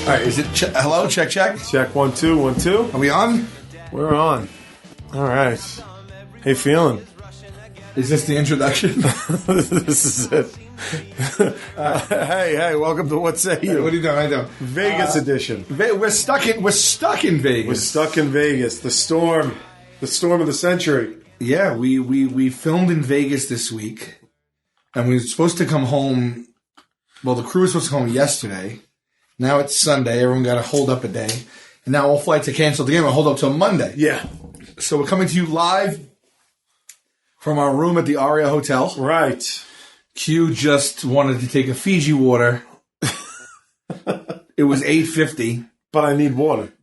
right, is it hello? Check. Check 1 2 1 2. Are we on? We're on. All right. How you feeling? Is this the introduction? This is it. Hey, welcome to What Say You? What are you doing? How you doing? Vegas edition. We're stuck in Vegas. We're stuck in Vegas. The storm of the century. Yeah, we filmed in Vegas this week, and we were supposed to come home. Well, the crew was supposed to come home yesterday. Now it's Sunday. Everyone got to hold up a day, and now all flights are canceled again. We'll hold up till Monday. Yeah. So we're coming to you live from our room at the Aria Hotel. Right. Q just wanted to take a Fiji water. It was $8.50. But I need water.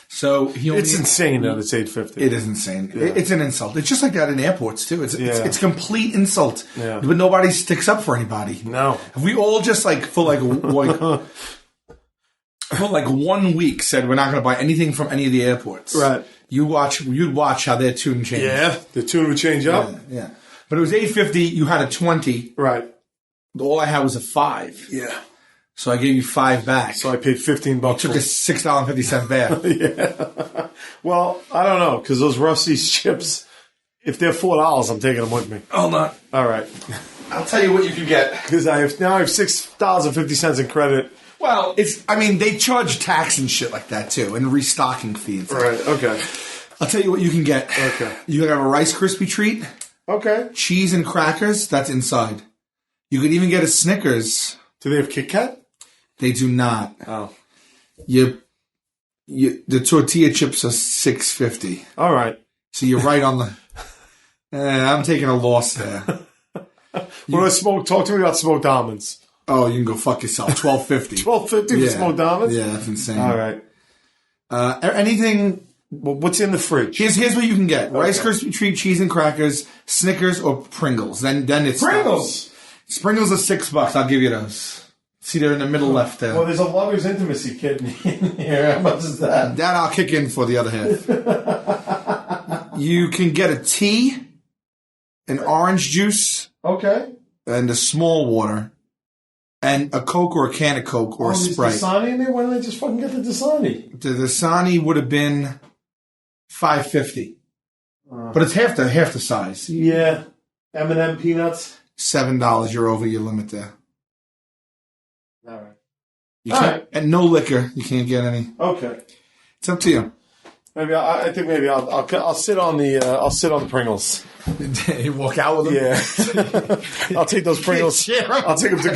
So it's insane that it's $8.50. It is insane. Yeah. It's an insult. It's just like that in airports too. It's complete insult. Yeah. But nobody sticks up for anybody. No. We all just for 1 week said we're not going to buy anything from any of the airports. Right. You'd watch how their tune changed. Yeah, the tune would change up. Yeah. But it was $8.50. You had a 20. Right. All I had was a 5. Yeah. So I gave you 5 back. So I paid $15. Took a $6.50 back. Yeah. Well, I don't know, because those Rusty's chips, if they're $4, I'm taking them with me. Hold on. All right. I'll tell you what you can get. Because I have $6.50 in credit. Well, they charge tax and shit like that too, and restocking fees. Right, okay. I'll tell you what you can get. Okay. You can have a Rice Krispie treat. Okay. Cheese and crackers, that's inside. You could even get a Snickers. Do they have Kit Kat? They do not. Oh. The tortilla chips are $6.50. All right. So you're right on the... I'm taking a loss there. Talk to me about smoked almonds. Oh, you can go fuck yourself. $12.50. $12.50 for smoked almonds? Yeah, that's insane. All right. Anything... Well, what's in the fridge? Here's what you can get. Okay. Rice Krispie treat, cheese and crackers, Snickers, or Pringles. Then it's... Pringles! Pringles are $6. I'll give you those. See, they're in the middle left there. Well, there's a Lover's Intimacy kit in here. How much is that? That I'll kick in for the other half. You can get a tea, an orange juice, okay, and a small water, and a Coke or a can of Coke or a Sprite. Is Dasani in there? Why don't they just fucking get the Dasani? The Dasani would have been $5.50, but it's half the size. Yeah, M&M peanuts. $7. You're over your limit there. All right. All right. And no liquor. You can't get any. Okay. It's up to you. Maybe I think I'll sit on the Pringles. You walk out with them. Yeah. I'll take those Pringles. I'll take them to.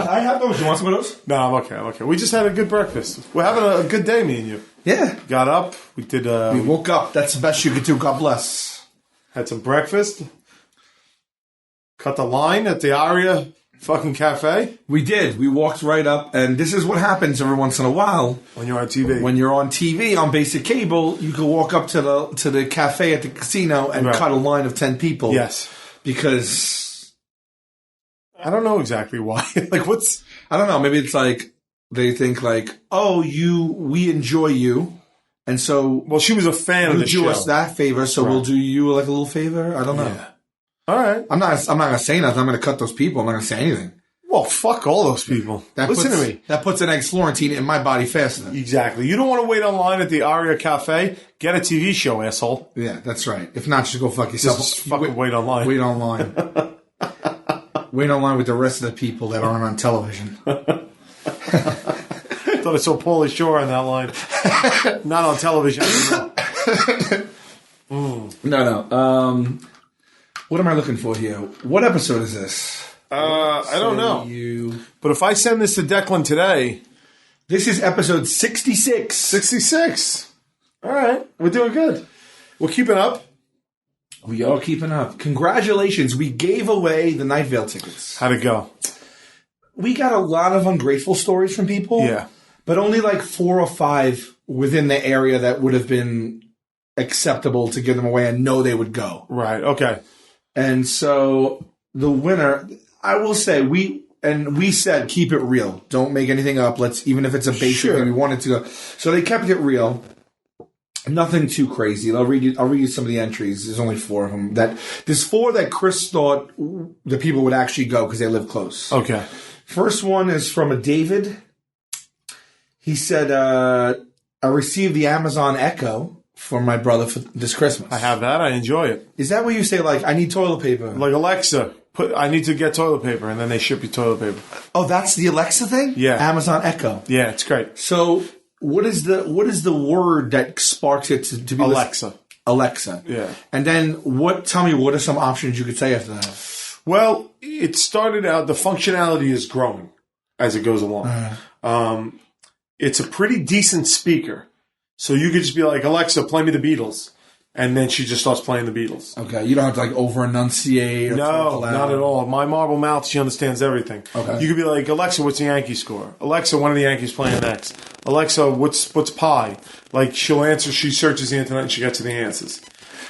I have those. You want some of those? No, I'm okay. We just had a good breakfast. We're having a good day, me and you. Yeah. Got up. We did. We woke up. That's the best you could do. God bless. Had some breakfast. Cut the line at the Aria fucking cafe. We did. We walked right up, and this is what happens every once in a while when you're on TV. When you're on TV on basic cable, you can walk up to the cafe at the casino and cut a line of 10 people. Yes, because I don't know exactly why. I don't know. Maybe it's like they think we enjoy you, and so she was a fan of the show. Do us that favor, so we'll do you like a little favor. I don't know. Yeah. All right. I'm not going to say nothing. I'm going to cut those people. I'm not going to say anything. Well, fuck all those people. Listen to me. That puts an egg Florentine in my body faster. Exactly. You don't want to wait online at the Aria Cafe. Get a TV show, asshole. Yeah, that's right. If not, just go fuck yourself. Just fucking wait online. Wait online. Wait online with the rest of the people that aren't on television. I thought I saw Pauly Shore on that line. Not on television anymore. No. What am I looking for here? What episode is this? I don't know. But if I send this to Declan today... This is episode 66. 66. All right. We're doing good. We're keeping up. We are keeping up. Congratulations. We gave away the Night Vale tickets. How'd it go? We got a lot of ungrateful stories from people. Yeah. But only 4 or 5 within the area that would have been acceptable to give them away and know they would go. Right. Okay. And so the winner, I will say, we said keep it real. Don't make anything up. Even if it's a basic thing, we want it to go. So they kept it real. Nothing too crazy. I'll read you some of the entries. There's only 4 of them. There's 4 that Chris thought the people would actually go because they live close. Okay. First one is from a David. He said, I received the Amazon Echo for my brother for this Christmas. I have that. I enjoy it. Is that where you say, like, I need toilet paper? Like Alexa, I need to get toilet paper, and then they ship you toilet paper. Oh, that's the Alexa thing? Yeah. Amazon Echo. Yeah, it's great. So what is the word that sparks it to be Alexa. Alexa. Yeah. And then tell me, what are some options you could say after that? Well, it started out, the functionality is growing as it goes along. It's a pretty decent speaker. So you could just be like, Alexa, play me the Beatles. And then she just starts playing the Beatles. Okay. You don't have to like over enunciate or No, not at all. My marble mouth, she understands everything. Okay. You could be like, Alexa, what's the Yankee score? Alexa, when are the Yankees playing next? Alexa, what's pi? Like, she'll answer, she searches the internet and she gets to the answers.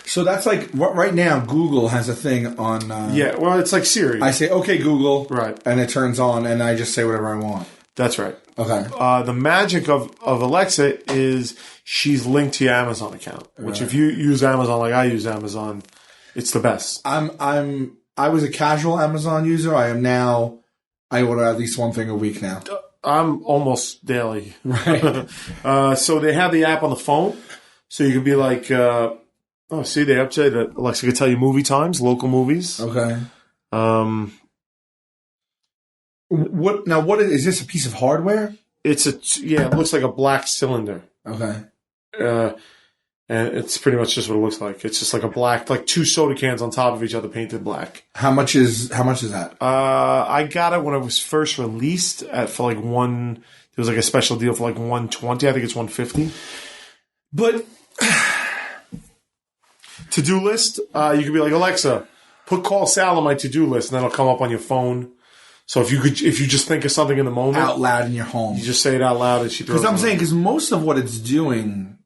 So that's like, right now, Google has a thing on... yeah, well, it's like Siri. I say, okay, Google. Right. And it turns on and I just say whatever I want. That's right. Okay. The magic of Alexa is she's linked to your Amazon account, which if you use Amazon like I use Amazon, it's the best. I was a casual Amazon user. I am now, I order at least one thing a week now. I'm almost daily. Right. So they have the app on the phone. So you could be like, see, they update that Alexa could tell you movie times, local movies. Okay. What is this, a piece of hardware? It looks like a black cylinder. Okay. And it's pretty much just what it looks like. It's just like a black, like two soda cans on top of each other painted black. How much is that? I got it when it was first released there was like a special deal for like $120. I think it's $150. But to-do list, you could be like, Alexa, call Sal on my to-do list, and then it'll come up on your phone. So if you just think of something in the moment, out loud in your home, you just say it out loud, and she throws it. Because I'm saying, because most of what it's doing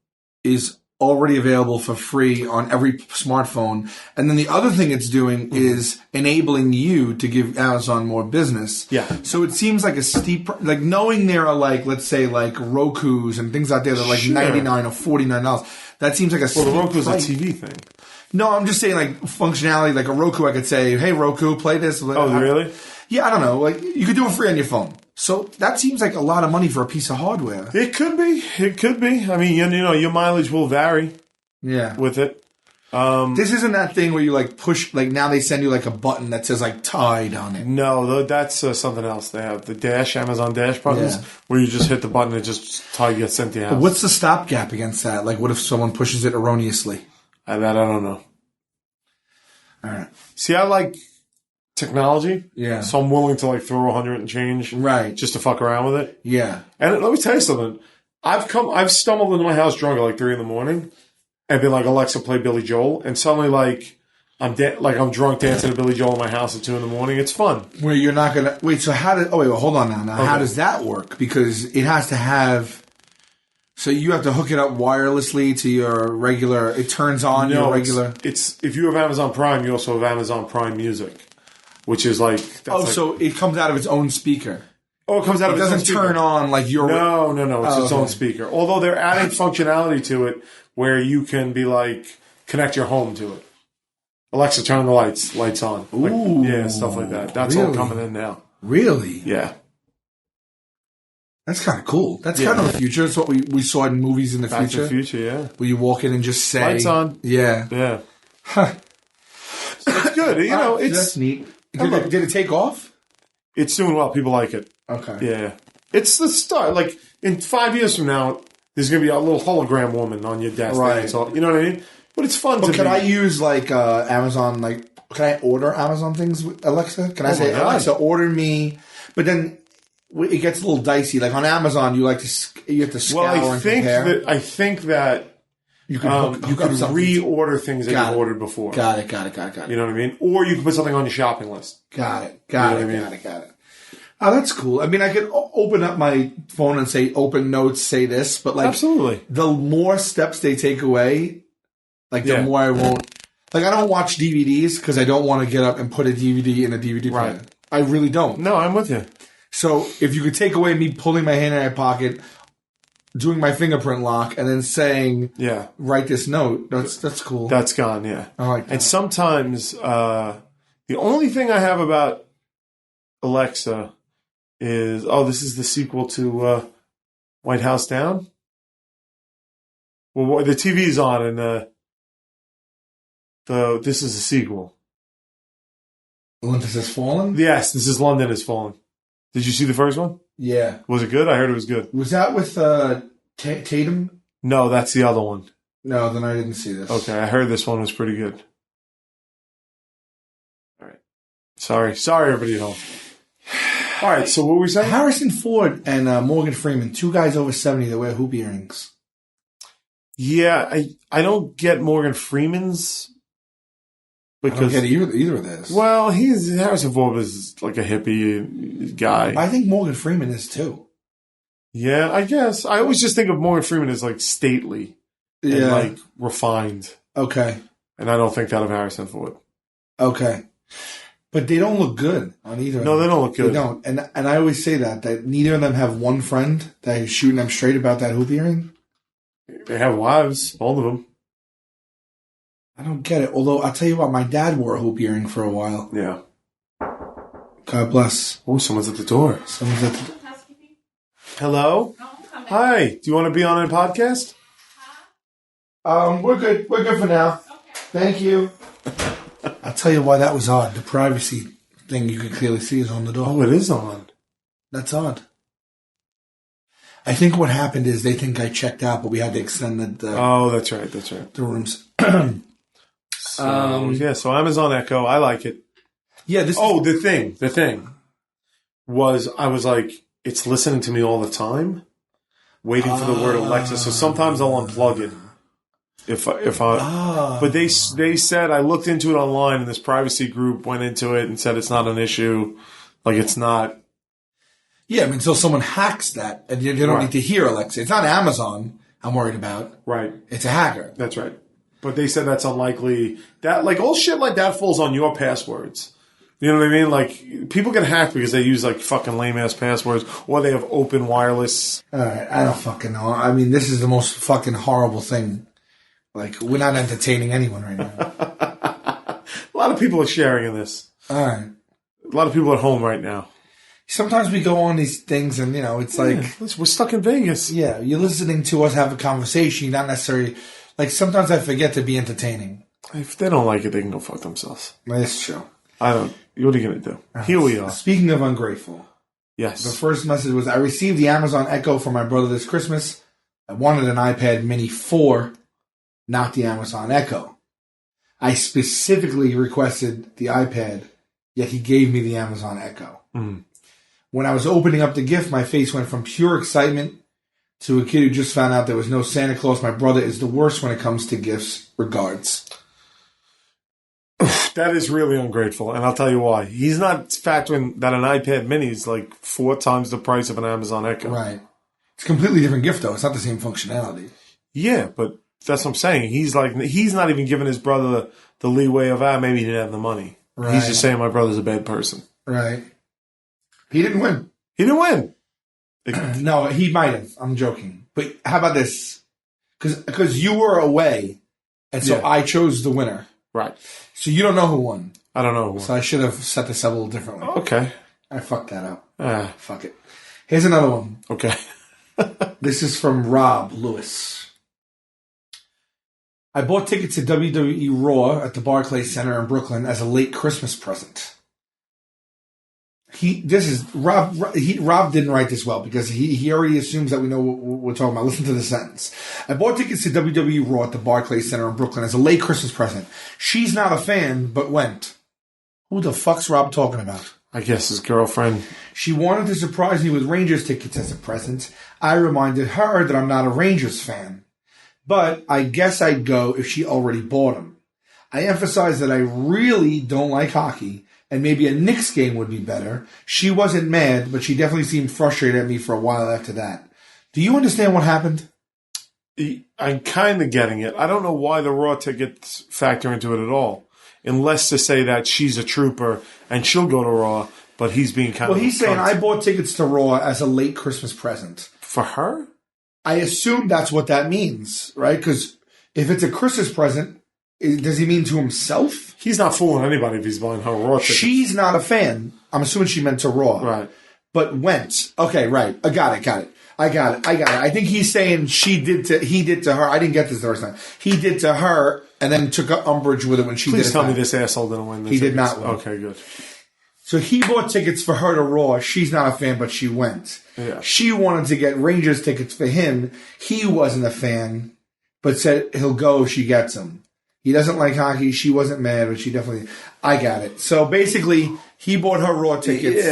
is already available for free on every smartphone, and then the other thing it's doing is enabling you to give Amazon more business. Yeah. So it seems like a steep, like knowing there are like, let's say like Roku's and things out there that are like $99 or $49. That seems like a steep the Roku's price. a TV thing. No, I'm just saying like functionality, like a Roku, I could say, hey Roku, play this. Oh, really? Yeah, I don't know. Like you could do it free on your phone. So that seems like a lot of money for a piece of hardware. It could be. It could be. I mean, your mileage will vary. Yeah. With it. This isn't that thing where you like push, like now they send you like a button that says like Tide on it. No, that's something else. They have the Amazon Dash buttons, where you just hit the button and just Tide gets sent to your house. What's the stopgap against that? Like what if someone pushes it erroneously? I don't know. All right. See, I like technology. Yeah. So I'm willing to like throw 100 and change. Right. Just to fuck around with it. Yeah. And let me tell you something. I've stumbled into my house drunk at like 3 a.m. and been like, Alexa, play Billy Joel. And suddenly like, I'm drunk dancing to Billy Joel in my house at 2 a.m. It's fun. Where you're not going to, wait, so hold on now. How does that work? Because it has to have, so you have to hook it up wirelessly to your regular, it turns on your regular. It's if you have Amazon Prime, you also have Amazon Prime Music, which is like, so it comes out of its own speaker. Oh, it comes out of its own speaker. It doesn't turn on like your... No. It's its own speaker. Although they're adding functionality to it where you can be like, connect your home to it. Alexa, turn the lights on. Ooh. Yeah, stuff like that. That's all coming in now. Really? Yeah. That's kind of cool. That's kind of the future. It's what we saw in movies in the future. Back to the future, yeah. Where you walk in and just say... Lights on. Yeah. Yeah. So it's good. That's neat. Did it take off? It's doing well. People like it. Okay. Yeah. It's the start. Like, in 5 years from now, there's going to be a little hologram woman on your desk. Right. You know what I mean? But it's fun to can I use, like, Amazon, like... Can I order Amazon things with Alexa? Can I say, Alexa, order me... But then it gets a little dicey. Like, on Amazon, you have to scour and compare. I think that... You can reorder things that you've ordered before. Got it. You know what I mean? Or you can put something on your shopping list. Got it. Oh, that's cool. I mean, I could open up my phone and say, open notes, say this, but like, absolutely, the more steps they take away, like the more I won't. Like, I don't watch DVDs because I don't want to get up and put a DVD in a DVD player. Right. I really don't. No, I'm with you. So if you could take away me pulling my hand in my pocket, doing my fingerprint lock, and then saying, write this note, that's cool. That's gone, yeah. I like that. And sometimes the only thing I have about Alexa is, this is the sequel to White House Down? Well, the TV's on, and this is a sequel. Olympus Has Fallen? Yes, this is London Has Fallen. Did you see the first one? Yeah. Was it good? I heard it was good. Was that with Tatum? No, that's the other one. No, then I didn't see this. Okay, I heard this one was pretty good. All right. Sorry, everybody at home. All right, so what were we saying? Harrison Ford and Morgan Freeman, two guys over 70 that wear hoop earrings. Yeah, I don't get Morgan Freeman's. Because, I don't get either of this. Well, Harrison Ford is like a hippie guy. I think Morgan Freeman is too. Yeah, I guess. I always just think of Morgan Freeman as like stately and like refined. Okay. And I don't think that of Harrison Ford. Okay. But they don't look good on either. No, they don't look good. They don't. And I always say that neither of them have one friend that is shooting them straight about that hoop earring. They have wives, all of them. I don't get it. Although, I'll tell you what, my dad wore a hoop earring for a while. Yeah. God bless. Oh, someone's at the door. Someone's at the door. Hello? Hi. Do you want to be on a podcast? We're good. We're good for now. Okay. Thank you. I'll tell you why that was odd. The privacy thing you can clearly see is on the door. Oh, it is on. That's odd. I think what happened is they think I checked out, but we had to extend the oh, that's right. That's right. The rooms. So Amazon Echo, I like it. Yeah. The thing was, I was like, it's listening to me all the time, waiting for the word Alexa. So sometimes I'll unplug it. But they said, I looked into it online, and this privacy group went into it and said it's not an issue. Like, it's not. Yeah, I mean, until someone hacks that, and you don't need to hear Alexa. It's not Amazon I'm worried about. Right. It's a hacker. That's right. But they said that's unlikely. That, like, all shit like that falls on your passwords. You know what I mean? Like, people get hacked because they use, like, fucking lame-ass passwords, or they have open wireless. All right, I don't fucking know. I mean, this is the most fucking horrible thing. Like, we're not entertaining anyone right now. A lot of people are sharing in this. All right. A lot of people at home right now. Sometimes we go on these things and, it's like... We're stuck in Vegas. Yeah, you're listening to us have a conversation. You're not necessarily... Like, sometimes I forget to be entertaining. If they don't like it, they can go fuck themselves. That's true. I don't... What are you going to do? Here we are. Speaking of ungrateful. Yes. The first message was, I received the Amazon Echo for my brother this Christmas. I wanted an iPad Mini 4, not the Amazon Echo. I specifically requested the iPad, yet he gave me the Amazon Echo. Mm. When I was opening up the gift, my face went from pure excitement to a kid who just found out there was no Santa Claus. My brother is the worst when it comes to gifts. Regards. That is really ungrateful, and I'll tell you why. He's not factoring that an iPad Mini is like 4 times the price of an Amazon Echo. Right. It's a completely different gift, though. It's not the same functionality. Yeah, but that's what I'm saying. He's not even giving his brother the leeway of, maybe he didn't have the money. Right. He's just saying my brother's a bad person. Right. He didn't win. He didn't win. No, he might have. I'm joking. But how about this? Because you were away, and so I chose the winner. Right. So you don't know who won. I don't know who won. So I should have set this up a little differently. Okay. I fucked that up. Fuck it. Here's another one. Okay. This is from Rob Lewis. I bought tickets to WWE Raw at the Barclays Center in Brooklyn as a late Christmas present. Rob didn't write this well because he already assumes that we know what we're talking about. Listen to the sentence. I bought tickets to WWE Raw at the Barclays Center in Brooklyn as a late Christmas present. She's not a fan, but went. Who the fuck's Rob talking about? I guess his girlfriend. She wanted to surprise me with Rangers tickets as a present. I reminded her that I'm not a Rangers fan. But I guess I'd go if she already bought them. I emphasized that I really don't like hockey, and maybe a Knicks game would be better. She wasn't mad, but she definitely seemed frustrated at me for a while after that. Do you understand what happened? I'm kind of getting it. I don't know why the Raw tickets factor into it at all. Unless to say that she's a trooper and she'll go to Raw, but he's being kind of... Well, he's saying I bought tickets to Raw as a late Christmas present. For her? I assume that's what that means, right? Because if it's a Christmas present, does he mean to himself? He's not fooling anybody if he's buying her Raw tickets. She's not a fan. I'm assuming she meant to Raw. Right. But went. Okay, right. I got it. I got it. I think he's saying he did to her. I didn't get this the first time. He did to her and then took umbrage with it when she did it. Please tell me this asshole didn't win this. He did not win. Okay, good. So he bought tickets for her to Raw. She's not a fan, but she went. Yeah. She wanted to get Rangers tickets for him. He wasn't a fan, but said he'll go if she gets them. He doesn't like hockey. She wasn't mad, but she definitely... I got it. So basically, he bought her Raw tickets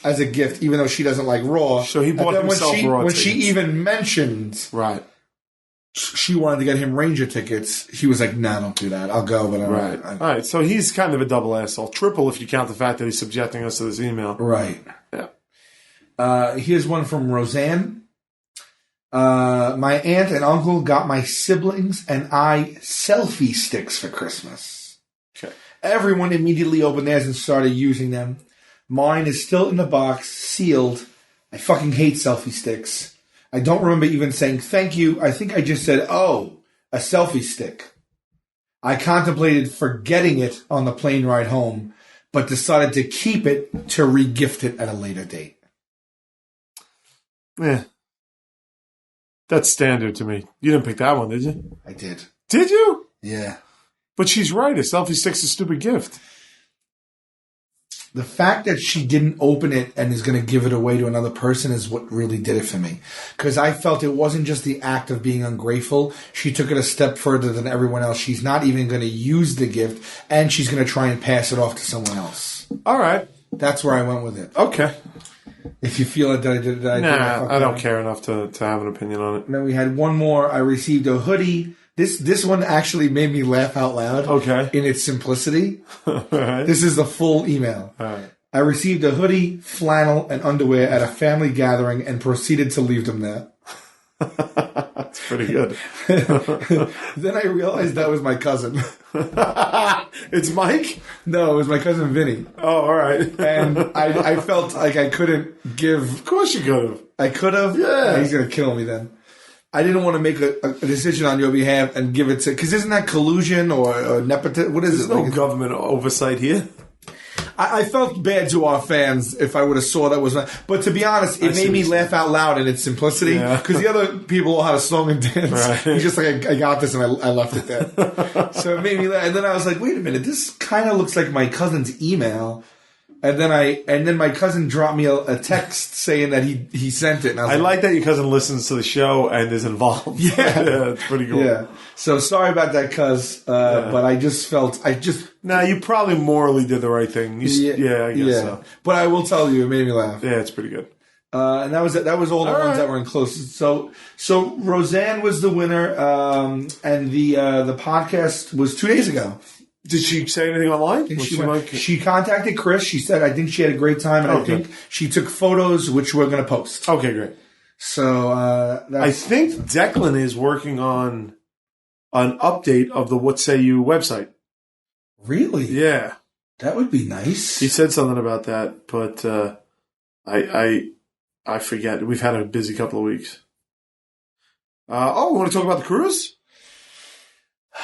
as a gift, even though she doesn't like Raw. So he bought himself Raw tickets. When she even mentioned... Right. She wanted to get him Ranger tickets. He was like, "Nah, don't do that. I'll go, but all right." So he's kind of a double asshole, triple if you count the fact that he's subjecting us to this email. Right. Yeah. Here's one from Roseanne. My aunt and uncle got my siblings and I selfie sticks for Christmas. Okay. Everyone immediately opened theirs and started using them. Mine is still in the box, sealed. I fucking hate selfie sticks. I don't remember even saying thank you. I think I just said, oh, a selfie stick. I contemplated forgetting it on the plane ride home, but decided to keep it to re-gift it at a later date. Yeah. That's standard to me. You didn't pick that one, did you? I did. Did you? Yeah. But she's right. A selfie stick's a stupid gift. The fact that she didn't open it and is going to give it away to another person is what really did it for me. Because I felt it wasn't just the act of being ungrateful. She took it a step further than everyone else. She's not even going to use the gift, and she's going to try and pass it off to someone else. All right. That's where I went with it. Okay. If you feel that I did it, I don't care enough to have an opinion on it. And then we had one more. I received a hoodie. This one actually made me laugh out loud. Okay. In its simplicity. Right. This is the full email. All right. I received a hoodie, flannel, and underwear at a family gathering and proceeded to leave them there. That's pretty good. Then I realized that was my cousin. It's Mike? No, it was my cousin Vinny. Oh, all right. And I felt like I couldn't give... Of course you could have. I could have? Yeah. He's going to kill me then. I didn't want to make a decision on your behalf and give it to... Because isn't that collusion or nepotism? What is it? There's no government oversight here. I felt bad to our fans if I would have saw that was not... But to be honest, it made me laugh out loud in its simplicity. Because the other people all had a song and dance. Right. He's just like, I got this, and I left it there. So it made me laugh. And then I was like, wait a minute, this kind of looks like my cousin's email. And then my cousin dropped me a text saying that he sent it. And I like that your cousin listens to the show and is involved. Yeah. It's pretty cool. Yeah. So sorry about that, cuz. But I just felt... Nah, you probably morally did the right thing. I guess so. But I will tell you, it made me laugh. Yeah, it's pretty good. And that was it. That was all the ones that were in close. So Roseanne was the winner, and the podcast was 2 days ago. Did she say anything online? She contacted Chris. She said, I think she had a great time, and I think she took photos, which we're going to post. Okay, great. So I think Declan is working on an update of the What Say You website. Really? Yeah. That would be nice. He said something about that, but I forget. We've had a busy couple of weeks. We want to talk about the cruise?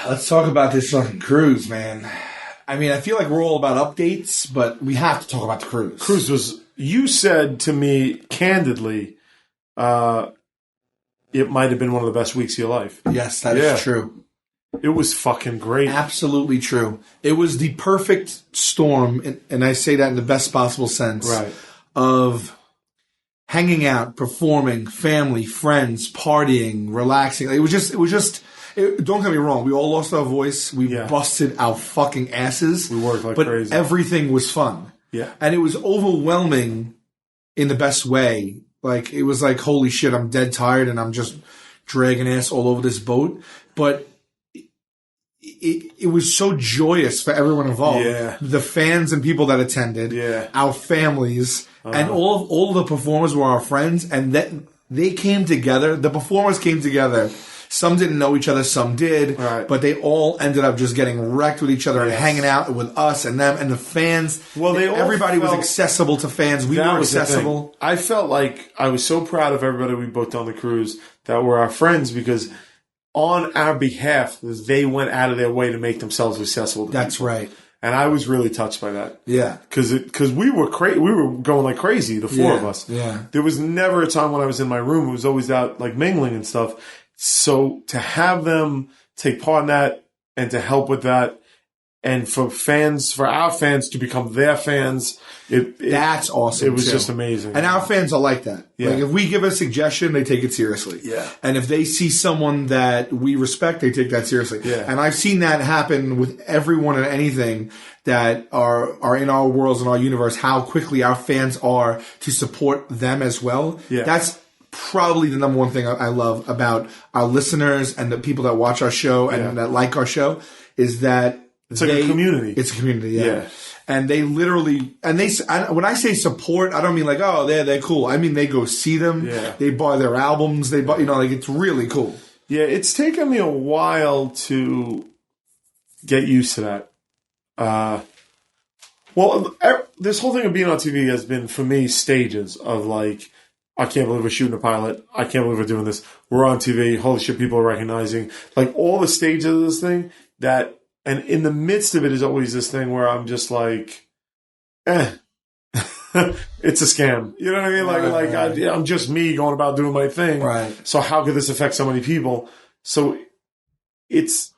Let's talk about this fucking cruise, man. I mean, I feel like we're all about updates, but we have to talk about the cruise. Cruise was... You said to me, candidly, it might have been one of the best weeks of your life. Yes, that is true. It was fucking great. Absolutely true. It was the perfect storm, and I say that in the best possible sense, right, of hanging out, performing, family, friends, partying, relaxing. It was just don't get me wrong. We all lost our voice. We busted our fucking asses. We worked like but crazy. Everything was fun. Yeah. And it was overwhelming in the best way. Like, it was like, holy shit, I'm dead tired and I'm just dragging ass all over this boat. But it was so joyous for everyone involved. Yeah. The fans and people that attended. Yeah. Our families. And all of the performers were our friends. And they came together. The performers came together. Some didn't know each other, some did, but they all ended up just getting wrecked with each other and hanging out with us and them and the fans. Well, everybody was accessible to fans. We were accessible. I felt like I was so proud of everybody we booked on the cruise that were our friends because on our behalf, they went out of their way to make themselves accessible to That's people. right. And I was really touched by that. Yeah. Because we were going like crazy, the four of us. Yeah. There was never a time when I was in my room. It was always out like mingling and stuff. So to have them take part in that and to help with that, and for our fans to become their fans, that's awesome. It was just amazing. And our fans are like that. Yeah. Like if we give a suggestion, they take it seriously. Yeah. And if they see someone that we respect, they take that seriously. Yeah. And I've seen that happen with everyone and anything that are in our worlds and our universe, how quickly our fans are to support them as well. Yeah. That's probably the number one thing I love about our listeners and the people that watch our show and that like our show is that it's like a community. It's a community, yeah. And they literally, when I say support, I don't mean like, oh, they're cool. I mean, they go see them. Yeah. They buy their albums. They buy, like it's really cool. Yeah, it's taken me a while to get used to that. Well, this whole thing of being on TV has been, for me, stages of like, I can't believe we're shooting a pilot. I can't believe we're doing this. We're on TV. Holy shit, people are recognizing. Like all the stages of this thing that, and in the midst of it is always this thing where I'm just like, it's a scam. You know what I mean? I'm just me going about doing my thing. Right. So how could this affect so many people? So it's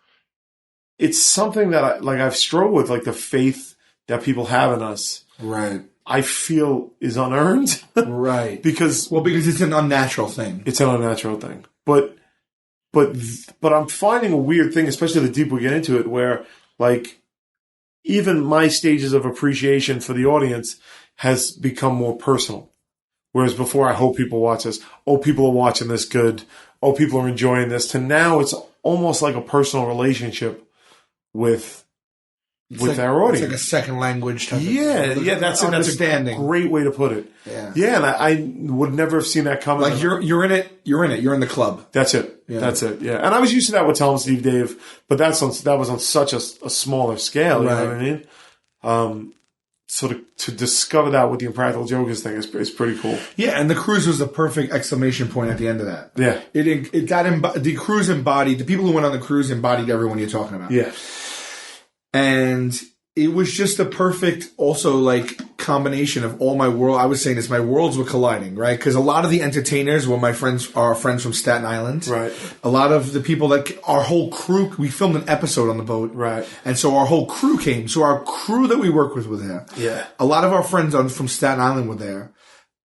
something that I've struggled with, like the faith that people have in us. Right. I feel is unearned. Right. Because it's an unnatural thing. It's an unnatural thing. But I'm finding a weird thing, especially the deeper we get into it, where like even my stages of appreciation for the audience has become more personal. Whereas before I hope people watch this. Oh, people are watching this good. Oh, people are enjoying this. To now it's almost like a personal relationship with our audience. It's like a second language type that's understanding. That's a great way to put it. Yeah. And I would never have seen that coming. Like you're in it. You're in the club. That's it. Yeah. That's it. Yeah. And I was used to that with Tell 'em Steve Dave, but that was on such a smaller scale. You know what I mean? So to discover that with the Impractical Jokers thing is pretty cool. Yeah, and the cruise was the perfect exclamation point at the end of that. Yeah. It got the cruise embodied, the people who went on the cruise embodied everyone you're talking about. Yeah. And it was just a perfect, also like combination of all my world. I was saying this, my worlds were colliding, right? Because a lot of the entertainers were our friends from Staten Island. Right. A lot of the people our whole crew, we filmed an episode on the boat. Right. And so our whole crew came. So our crew that we work with were there. Yeah. A lot of our friends from Staten Island were there.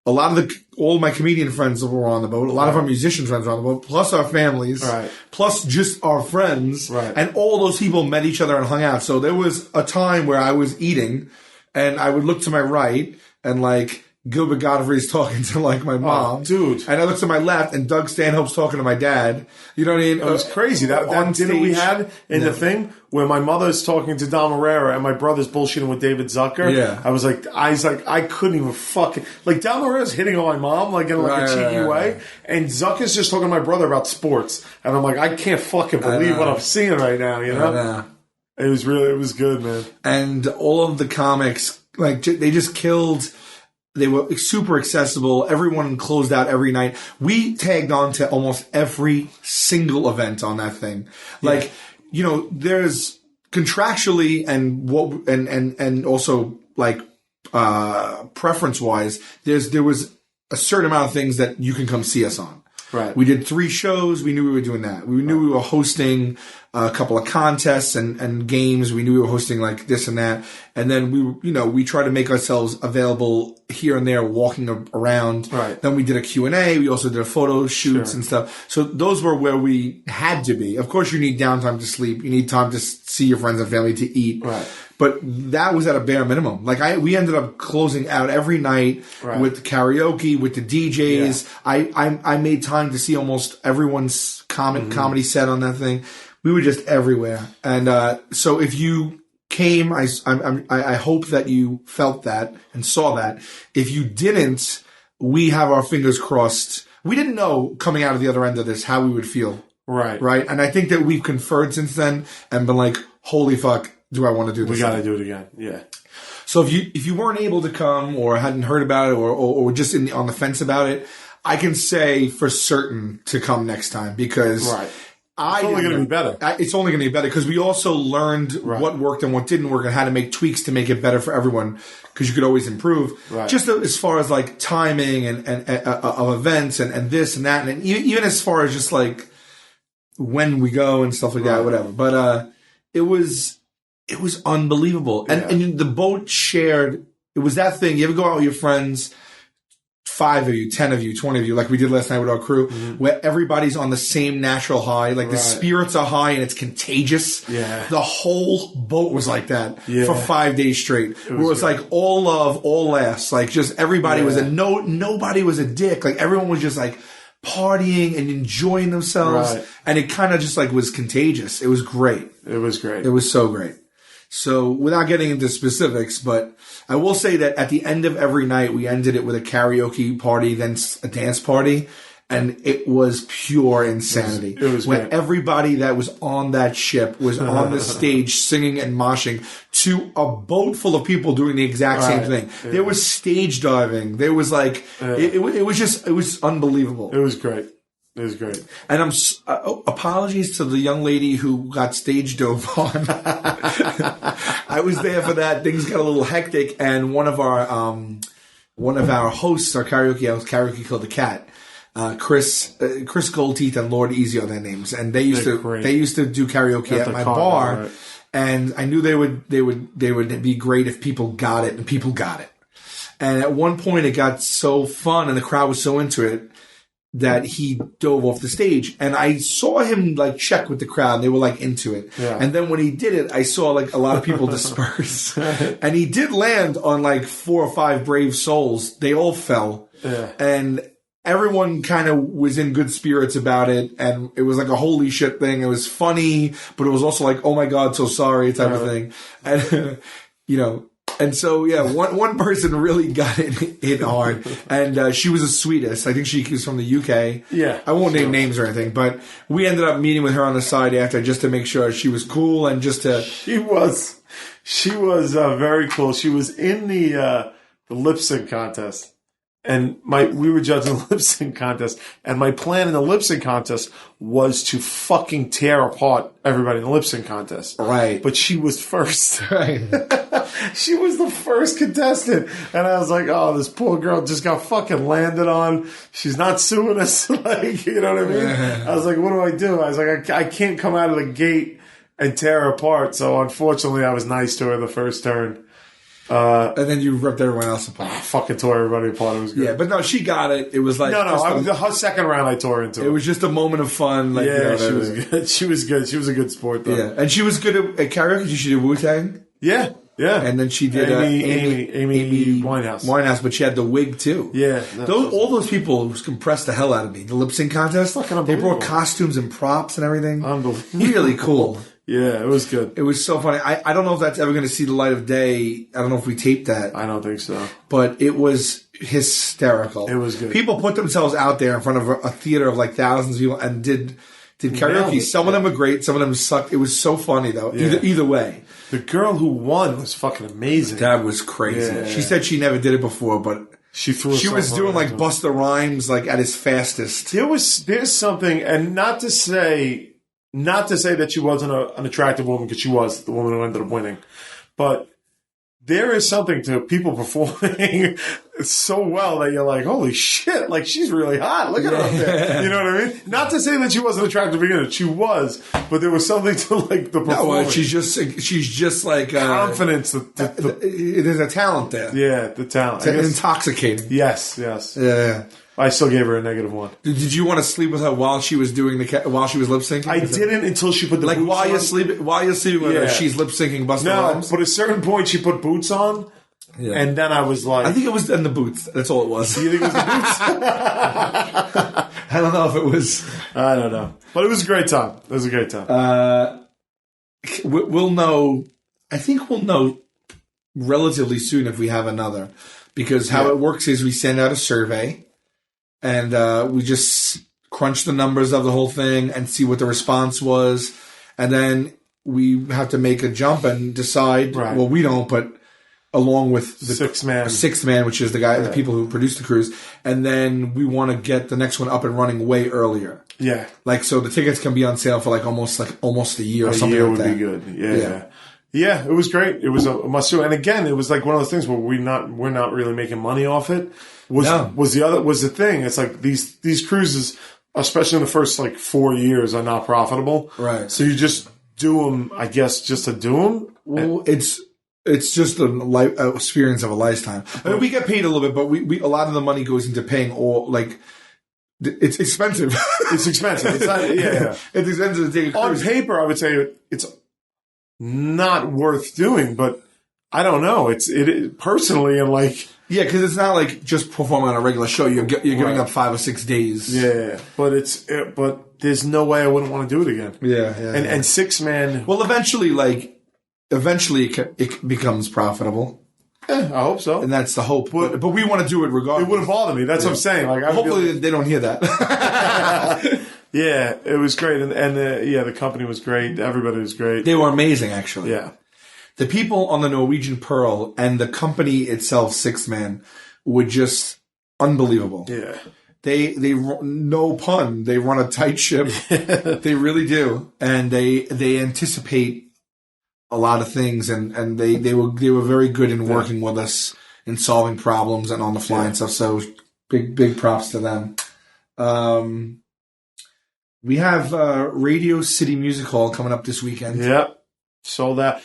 A lot of all my comedian friends were on the boat. A lot of our musician friends were on the boat, plus our families, plus just our friends. Right. And all those people met each other and hung out. So there was a time where I was eating and I would look to my right and like Gilbert Gottfried's talking to like my mom. Oh, dude. And I looked to my left and Doug Stanhope's talking to my dad. You know what I mean? It was crazy. That dinner we had in the thing where my mother's talking to Don Herrera and my brother's bullshitting with David Zucker. Yeah. I was like, I couldn't even fucking, like Don Herrera's hitting on my mom, like in like a cheeky way. And Zucker's just talking to my brother about sports. And I'm like, I can't fucking believe what I'm seeing right now, you know? It was good, man. And all of the comics, like they just killed. They were super accessible. Everyone closed out every night. We tagged on to almost every single event on that thing. Like, there's contractually and also like, preference wise, there was a certain amount of things that you can come see us on. Right. We did 3 shows. We knew we were doing that. We knew we were hosting a couple of contests and games. We knew we were hosting like this and that. And then we try to make ourselves available here and there walking around. Right. Then we did a Q&A. We also did photo shoots and stuff. So those were where we had to be. Of course, you need downtime to sleep. You need time to see your friends and family, to eat. Right. But that was at a bare minimum. Like we ended up closing out every night with karaoke, with the DJs. Yeah. I made time to see almost everyone's comedy set on that thing. We were just everywhere. And so if you came, I hope that you felt that and saw that. If you didn't, we have our fingers crossed. We didn't know coming out of the other end of this how we would feel. Right. Right. And I think that we've conferred since then and been like, holy fuck. Do I want to do this? We got to do it again. Yeah. So if you weren't able to come or hadn't heard about it or just on the fence about it, I can say for certain to come next time because It's only going to be better. It's only going to be better because we also learned what worked and what didn't work and how to make tweaks to make it better for everyone because you could always improve. Right. Just as far as like timing and of events and this and that and even as far as just like when we go and stuff like that, whatever. But it was unbelievable. Yeah. And the boat shared. It was that thing. You ever go out with your friends? 5 of you, 10 of you, 20 of you, like we did last night with our crew, where everybody's on the same natural high. Like the spirits are high and it's contagious. Yeah. The whole boat was like that for 5 days straight. It was like all love, all laughs. Like just everybody was nobody was a dick. Like everyone was just like partying and enjoying themselves. Right. And it kind of just like was contagious. It was great. It was great. It was so great. So without getting into specifics, but I will say that at the end of every night, we ended it with a karaoke party, then a dance party. And it was pure insanity. It was when great. Everybody that was on that ship was on the stage singing and moshing to a boat full of people doing the exact same thing. Yeah. There was stage diving. There was like, it was unbelievable. It was great. It was great. And I'm apologies to the young lady who got stage dove on. I was there for that. Things got a little hectic, and one of our hosts, our karaoke called the Cat, Chris Goldteeth and Lord Easy are their names, and they used to do karaoke at my bar, right. And I knew they would be great if people got it, and people got it. And at one point, it got so fun, and the crowd was so into it that he dove off the stage, and I saw him like check with the crowd, and they were like into it. Yeah. And then when he did it, I saw like a lot of people disperse, and he did land on like 4 or 5 brave souls. They all fell, and everyone kind of was in good spirits about it, and it was like a holy shit thing. It was funny, but it was also like, oh my god, so sorry type of thing, and you know. And so, one person really got it hit hard, and she was the sweetest. I think she was from the UK. Yeah. I won't name names or anything, but we ended up meeting with her on the side after just to make sure she was cool and just to... She was very cool. She was in the lip sync contest, and we were judging the lip sync contest, and my plan in the lip sync contest was to fucking tear apart everybody in the lip sync contest. Right. But she was first. Right. She was the first contestant. And I was like, oh, this poor girl just got fucking landed on. She's not suing us. Like, you know what I mean? I was like, what do I do? I was like, I can't come out of the gate and tear her apart. So unfortunately, I was nice to her the first turn. And then you ripped everyone else apart. Fucking tore everybody apart. It was good. Yeah, but no, she got it. It was like... No, the second round I tore into it. It was just a moment of fun. Like, she was good. She was good. She was a good sport, though. Yeah, and she was good at karaoke. She did Wu-Tang. Yeah. And then she did Amy Winehouse. But she had the wig too. Yeah. All those people compressed the hell out of me. The lip sync contest. They brought costumes and props and everything. Unbelievable. Really cool. Yeah, it was good. It was so funny. I don't know if that's ever going to see the light of day. I don't know if we taped that. I don't think so. But it was hysterical. It was good. People put themselves out there in front of a theater of like thousands of people and did karaoke. Some of them were great. Some of them sucked. It was so funny though. Yeah. Either way. The girl who won was fucking amazing. That was crazy. Yeah. She said she never did it before, but she was doing like Busta Rhymes like at his fastest. There's something, and not to say that she wasn't an attractive woman, because she was the woman who ended up winning, but there is something to people performing so well that you're like, holy shit, like she's really hot. Look at her up there. You know what I mean? Not to say that she wasn't attractive to begin with. She was, but there was something to like the performance. No, she's just like confidence. There's a talent there. Yeah, the talent. It's intoxicating. Yes. Yeah. I still gave her a -1. Did you want to sleep with her while she was doing while she was lip syncing? I didn't until she put the boots on. While you're sleeping with her, she's lip syncing Busta Rhymes. But at a certain point, she put boots on, and then I was like, I think it was in the boots. That's all it was. You think it was the boots? I don't know if it was. I don't know, but it was a great time. It was a great time. We'll know. I think we'll know relatively soon if we have another, because how it works is we send out a survey. And we just crunch the numbers of the whole thing and see what the response was. And then we have to make a jump and decide. Right. Well, we don't, but along with the sixth man, which is the people who produce the cruise, and then we want to get the next one up and running way earlier. Yeah, like so the tickets can be on sale for almost a year or something. A year would be good. Yeah. It was great. It was a must do, and again, it was like one of those things where we're not really making money off it. Was the thing? It's like these cruises, especially in the first 4 years, are not profitable. Right. So you just do them, I guess, just to do them. Well, it's just an experience of a lifetime. I mean, we get paid a little bit, but we a lot of the money goes into paying all it's expensive. It's expensive. It's not, yeah. It's expensive to take a cruise. On paper, I would say it's not worth doing, but I don't know. It personally, and yeah, because it's not like just performing on a regular show. You're giving up 5 or 6 days. Yeah, but there's no way I wouldn't want to do it again. Yeah. And six man. Well, eventually it becomes profitable. I hope so. And that's the hope. But we want to do it regardless. It wouldn't bother me. That's what I'm saying. Hopefully they don't hear that. Yeah, it was great. And the company was great. Everybody was great. They were amazing, actually. Yeah. The people on the Norwegian Pearl and the company itself, Sixth Man, were just unbelievable. Yeah. They no pun, they run a tight ship. They really do. And they anticipate a lot of things, and they were very good in working with us in solving problems and on the fly and stuff. So big props to them. We have Radio City Music Hall coming up this weekend. Yep, sold out.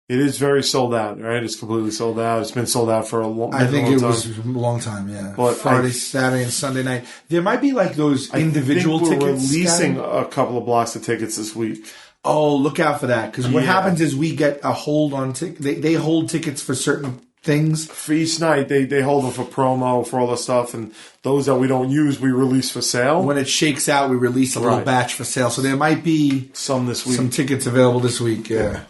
It is very sold out, right? It's completely sold out. It's been sold out for a long time. I think it was a long time, yeah. But Friday, Saturday, and Sunday night. There might be those individual tickets. We're releasing a couple of blocks of tickets this week. Oh, look out for that. Because what happens is we get a hold on tickets. They hold tickets for certain things. For each night, they hold them for promo, for all the stuff. And those that we don't use, we release for sale. When it shakes out, we release a little batch for sale. So there might be some this week. Some tickets available this week, yeah.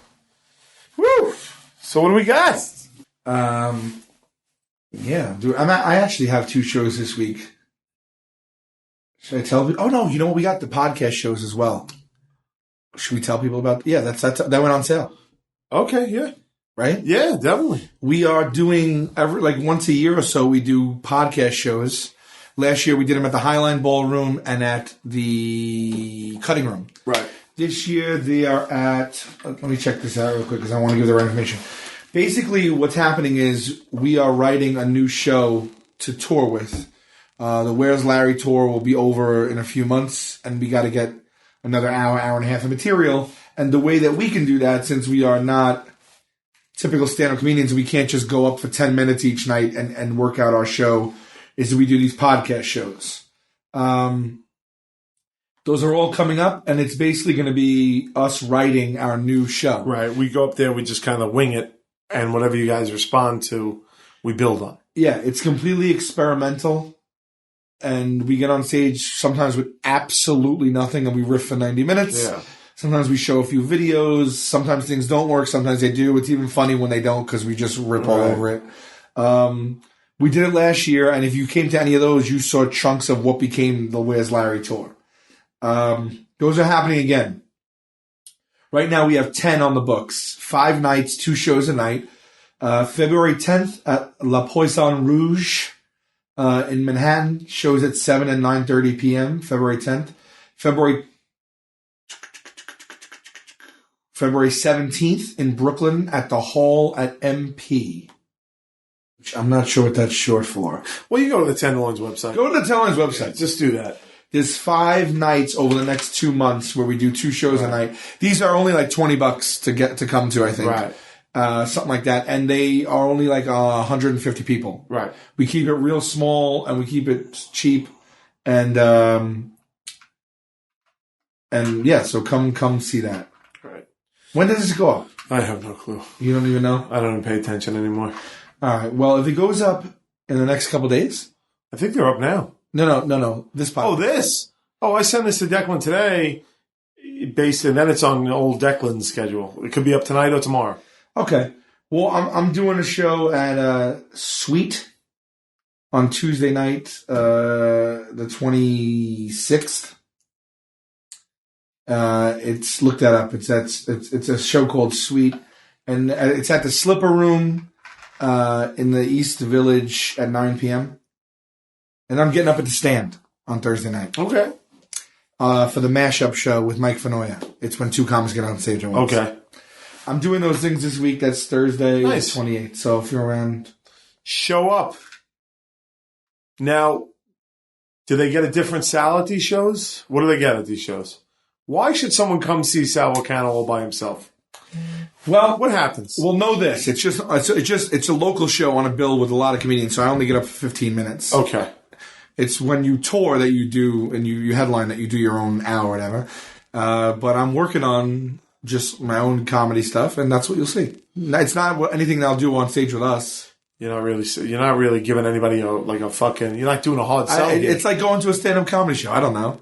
Woo! So what do we got? Dude, I actually have 2 shows this week. Should I tell people? Oh, no, you know what? We got the podcast shows as well. Should we tell people about? Yeah, that went on sale. Okay, yeah. Right? Yeah, definitely. We are doing once a year or so. We do podcast shows. Last year we did them at the Highline Ballroom and at the Cutting Room. Right. This year they are at. Let me check this out real quick because I want to give the right information. Basically, what's happening is we are writing a new show to tour with. The Where's Larry tour will be over in a few months, and we got to get another hour and a half of material. And the way that we can do that, since we are not typical stand-up comedians, we can't just go up for 10 minutes each night and work out our show, is that we do these podcast shows. Those are all coming up, and it's basically going to be us writing our new show. Right. We go up there, we just kind of wing it, and whatever you guys respond to, we build on. Yeah, it's completely experimental. And we get on stage sometimes with absolutely nothing, and we riff for 90 minutes. Yeah. Sometimes we show a few videos. Sometimes things don't work. Sometimes they do. It's even funny when they don't because we just rip all over it. We did it last year, and if you came to any of those, you saw chunks of what became the Where's Larry tour. Those are happening again. Right now we have 10 on the books. 5 nights, 2 shows a night. February 10th at La Poisson Rouge. In Manhattan, shows at 7 and 9:30 p.m. February 10th. February 17th in Brooklyn at the Hall at MP. Which I'm not sure what that's short for. Well, you go to the Tenderloins website. Go to the Tenderloins website. Yeah, just do that. There's 5 nights over the next 2 months where we do 2 shows a night. These are only $20 to come to, I think. Right. Something like that. And they are only 150 people. Right. We keep it real small and we keep it cheap. And yeah, so come see that. Right. When does this go up? I have no clue. You don't even know? I don't even pay attention anymore. All right. Well, if it goes up in the next couple of days. I think they're up now. No. This podcast. Oh, this? Oh, I sent this to Declan today. And then it's on old Declan's schedule. It could be up tonight or tomorrow. Okay. Well, I'm doing a show at Sweet on Tuesday night, the 26th. Look that up. It's a show called Sweet, and it's at the Slipper Room in the East Village at 9 p.m. And I'm getting up at the Stand on Thursday night. Okay. For the mashup show with Mike Fenoya. It's when two comics get on stage at once. Okay. I'm doing those things this week. That's Thursday, Nice. 28th. So if you're around... Show up. Now, do they get a different Sal at these shows? What do they get at these shows? Why should someone come see Sal Vulcano all by himself? Well, what happens? Well, know this. It's a local show on a bill with a lot of comedians, so I only get up for 15 minutes. Okay. It's when you tour that you do, and you headline that you do your own hour or whatever. But I'm working on just my own comedy stuff, and that's what you'll see. It's not anything that I'll do on stage with us. You're not really giving anybody a fucking. You're not doing a hard sell. It's like going to a stand-up comedy show. I don't know.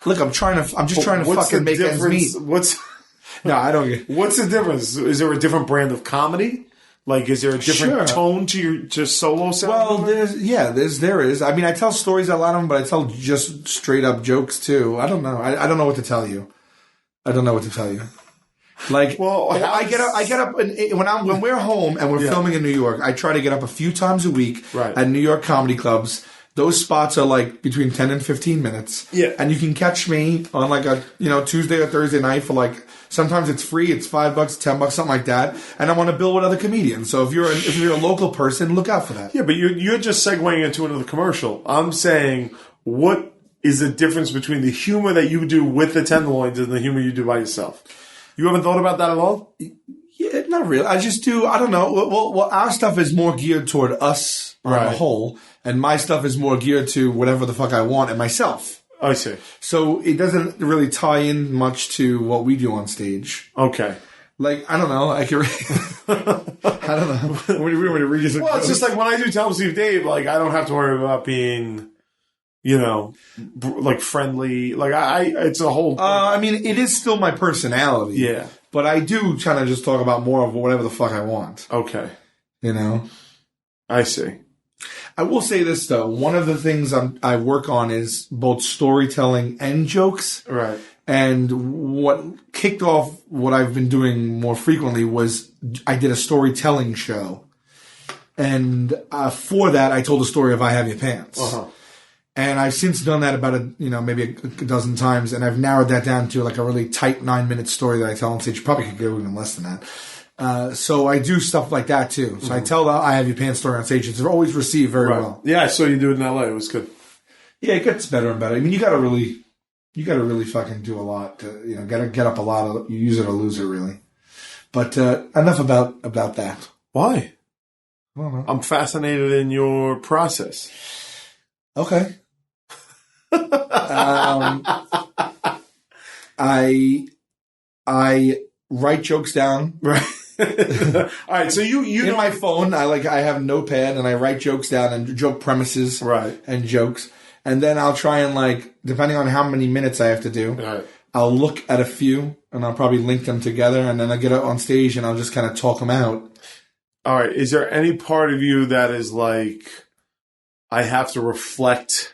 Look, I'm just trying to fucking make ends meet. No, I don't get. What's the difference? Is there a different brand of comedy? Like, is there a different tone to solo sound? Well, there is. I mean, I tell stories a lot of them, but I tell just straight up jokes too. I don't know. I don't know what to tell you. Like, well, I get up when we're home and we're filming in New York. I try to get up a few times a week at New York comedy clubs. Those spots are like between 10 and 15 minutes. Yeah. And you can catch me on like a, Tuesday or Thursday night for like, sometimes it's free. It's $5, $10, something like that. And I want to bill with other comedians. So if you're a local person, look out for that. Yeah, but you're just segueing into another commercial. I'm saying, what is the difference between the humor that you do with the Tenderloins and the humor you do by yourself? You haven't thought about that at all? Yeah, not really. I just do, I don't know. Well, our stuff is more geared toward us on the whole, and my stuff is more geared to whatever the fuck I want and myself. I see. So it doesn't really tie in much to what we do on stage. Okay. Like, I don't know. I don't know. Well, it's just like when I do Tell 'em Steve Dave, like, I don't have to worry about being... like friendly, like it's a whole. I mean, it is still my personality. Yeah, but I do kind of just talk about more of whatever the fuck I want. Okay, I see. I will say this though: one of the things I work on is both storytelling and jokes. Right. And what kicked off what I've been doing more frequently was I did a storytelling show, and for that I told the story of I Have Your Pants. Uh-huh. And I've since done that about maybe a dozen times, and I've narrowed that down to like a really tight 9-minute story that I tell on stage. You probably could go even less than that. So I do stuff like that too. So I tell the I Have Your Pants story on stage. It's always received very well. Yeah, I saw you do it in LA. It was good. Yeah, it gets better and better. I mean, you got to really fucking do a lot to get up a lot. You use it or lose it, really. But enough about that. Why? I don't know. I'm fascinated in your process. Okay. I write jokes down. Right. All right. So you in my phone, I have a notepad and I write jokes down and joke premises. Right. And jokes. And then I'll try and depending on how many minutes I have to do, right. I'll look at a few and I'll probably link them together and then I'll get up on stage and I'll just kind of talk them out. All right. Is there any part of you that is like, I have to reflect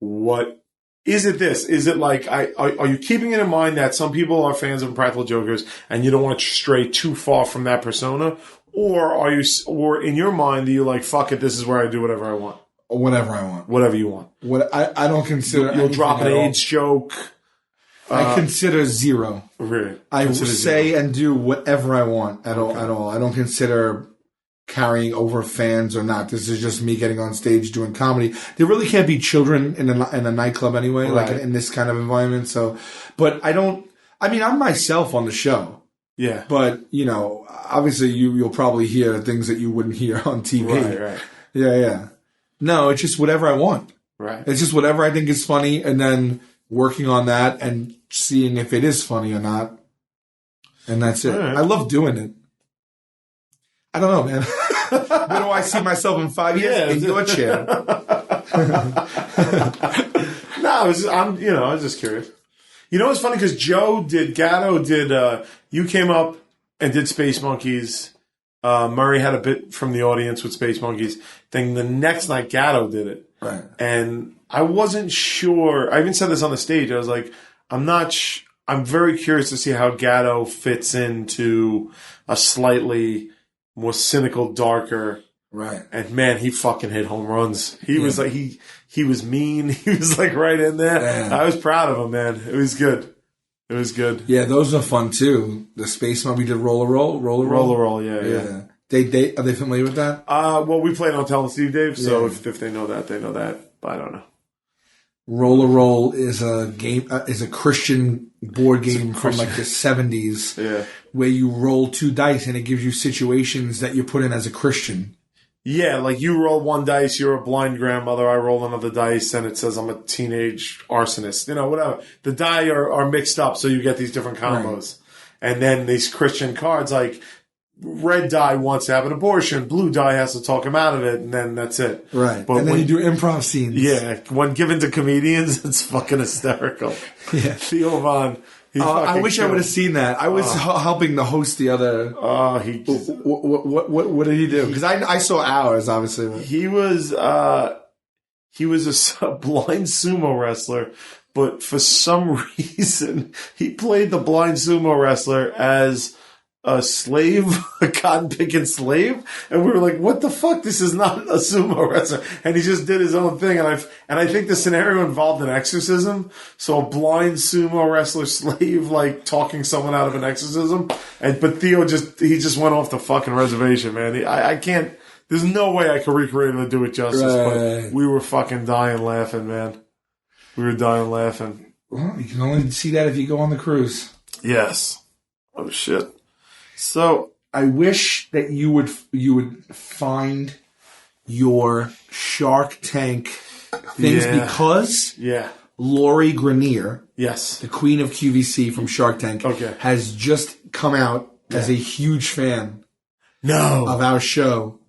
what is it this? Is it like are you keeping it in mind that some people are fans of Practical Jokers and you don't want to stray too far from that persona? Or or in your mind do you like, fuck it, this is where I do whatever I want? Whatever I want. Whatever you want. What I don't consider you'll drop an AIDS joke. I consider zero. Really? I will say and do whatever I want at all. I don't consider carrying over fans or not. This is just me getting on stage doing comedy. There really can't be children in a nightclub anyway, right. Like in this kind of environment. So, but I'm myself on the show. Yeah. But, obviously you'll probably hear things that you wouldn't hear on TV. Right. Yeah. No, it's just whatever I want. Right. It's just whatever I think is funny and then working on that and seeing if it is funny or not. And that's it. Right. I love doing it. I don't know, man. Where do I see myself in 5 years? Yeah, in your chair. No, I was just curious. It's funny because Gatto did, you came up and did Space Monkeys. Murray had a bit from the audience with Space Monkeys. Then the next night, Gatto did it. Right. And I wasn't sure. I even said this on the stage. I was like, I'm very curious to see how Gatto fits into a slightly more cynical, darker. Right. And man, he fucking hit home runs. He was like, he was mean. He was like right in there. Yeah. I was proud of him, man. It was good. It was good. Yeah, those are fun too. The Space Mob, we did Roller Roll. Yeah. Are they familiar with that? Well, we played on Tell Steve Dave, so if they know that, they know that. But I don't know. Roller Roll is a game, is a Christian board game from like the 70s. Yeah. Where you roll 2 dice and it gives you situations that you put in as a Christian. Yeah, like you roll 1 dice, you're a blind grandmother. I roll another dice, and it says I'm a teenage arsonist. You know, whatever. The die are mixed up, so you get these different combos. Right. And then these Christian cards, like red die wants to have an abortion, blue die has to talk him out of it, and then that's it. Right. But and then you do improv scenes. Yeah, when given to comedians, it's fucking hysterical. Yeah. Theo Von. I wish I would have seen that. I was helping the host the other. What did he do? Because I saw ours, obviously. He was a blind sumo wrestler, but for some reason he played the blind sumo wrestler as a slave, a cotton picking slave, and we were like, "What the fuck? This is not a sumo wrestler." And he just did his own thing, and I think the scenario involved an exorcism. So a blind sumo wrestler slave, like talking someone out of an exorcism, but Theo just went off the fucking reservation, man. I can't. There's no way I could recreate it and do it justice. Right. But we were fucking dying laughing, man. We were dying laughing. Well, you can only see that if you go on the cruise. Yes. Oh shit. So I wish that you would find your Shark Tank things because Lori Grenier, yes, the queen of QVC from Shark Tank, okay, has just come out as a huge fan of our show.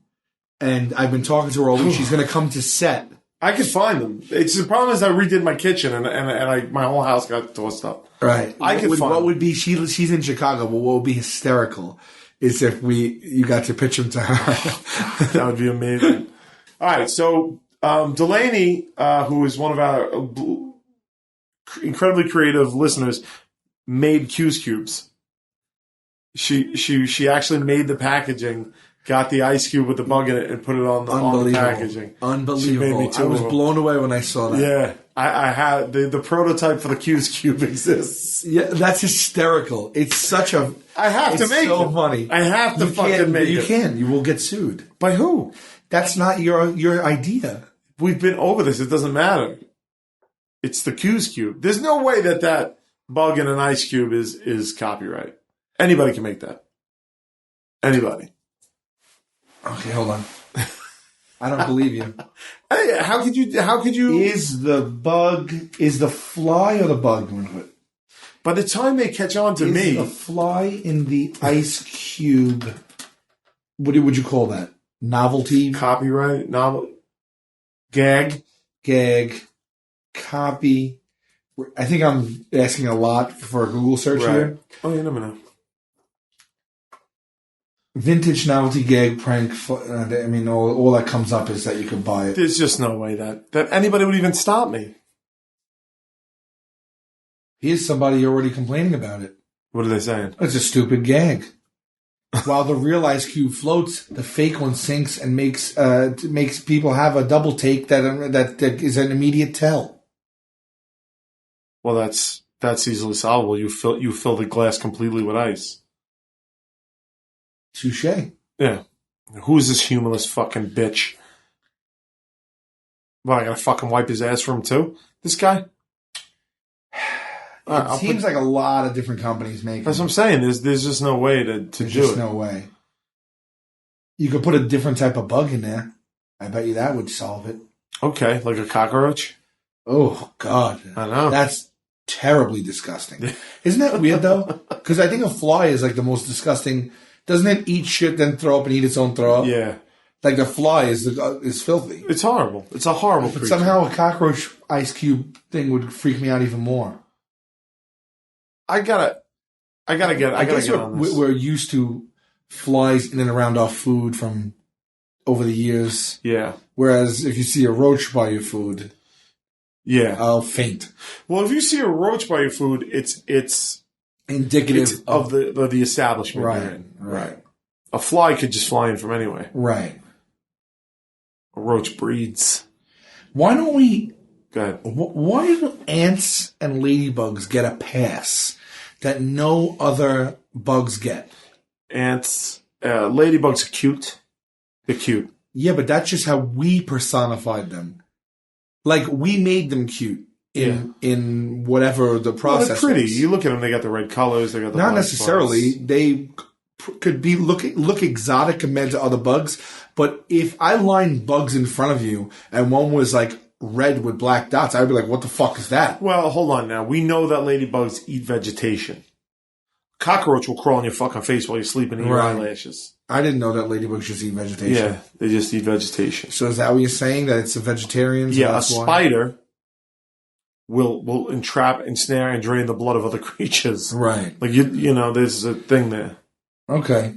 And I've been talking to her all week. She's going to come to set. I could find them. It's the problem is I redid my kitchen and my whole house got tossed up. Right. I could find. What would be she's in Chicago, but what would be hysterical is if you got to pitch them to her. That would be amazing. All right. So Delaney, who is one of our incredibly creative listeners, made Q's Cubes. She actually made the packaging. Got the ice cube with the bug in it and put it on the packaging. Unbelievable. I was blown away when I saw that. Yeah. I had the prototype for the Q's Cube exists. Yeah, that's hysterical. It's such a... I have to make it. It's so funny. I have to fucking make it. You can. You will get sued. By who? That's not your idea. We've been over this. It doesn't matter. It's the Q's Cube. There's no way that bug in an ice cube is copyright. Anybody can make that. Anybody. Okay, hold on. I don't believe you. Hey, how could you? Is the fly or the bug going to it? By the time they catch on to me, the fly in the ice cube. What would you call that? Novelty, copyright, novel, gag, copy. I think I'm asking a lot for a Google search here. Oh, you never know. Vintage novelty gag prank. I mean, all that comes up is that you can buy it. There's just no way that anybody would even stop me. Here's somebody already complaining about it. What are they saying? It's a stupid gag. While the real ice cube floats, the fake one sinks and makes people have a double take that is an immediate tell. Well, that's easily solvable. You fill the glass completely with ice. Touche. Yeah. Who's this humorless fucking bitch? Well, I gotta fucking wipe his ass for him too? This guy? It seems like a lot of different companies make it. That's what I'm saying. There's just no way to do it. There's just no way. You could put a different type of bug in there. I bet you that would solve it. Okay, like a cockroach? Oh, God. I know. That's terribly disgusting. Isn't that weird, though? Because I think a fly is like the most disgusting... Doesn't it eat shit, then throw up and eat its own throw up? Yeah. Like the fly is filthy. It's horrible. It's a horrible creature. But somehow a cockroach ice cube thing would freak me out even more. I gotta get on this. We're used to flies in and around our food from over the years. Yeah. Whereas if you see a roach by your food, I'll faint. Well, if you see a roach by your food, it's indicative of the establishment right, you're in. Right. A fly could just fly in from anywhere. Right. A roach breeds. Why don't we... Go ahead. Why do ants and ladybugs get a pass that no other bugs get? Ants, ladybugs are cute. They're cute. Yeah, but that's just how we personified them. Like, we made them cute in whatever the process they're pretty. was. You look at them, they got the red colors. They got the Not black necessarily. spots. They could be look exotic compared to other bugs, but if I lined bugs in front of you and one was like red with black dots, I'd be like, what the fuck is that? Well, hold on now. We know that ladybugs eat vegetation. Cockroach will crawl on your fucking face while you're sleeping and eat your eyelashes. I didn't know that ladybugs just eat vegetation. Yeah, they just eat vegetation. So is that what you're saying? That it's a vegetarian? So Yeah, a that's why? spider will entrap, ensnare, and drain the blood of other creatures. Right. Like, you know, there's a thing there. Okay.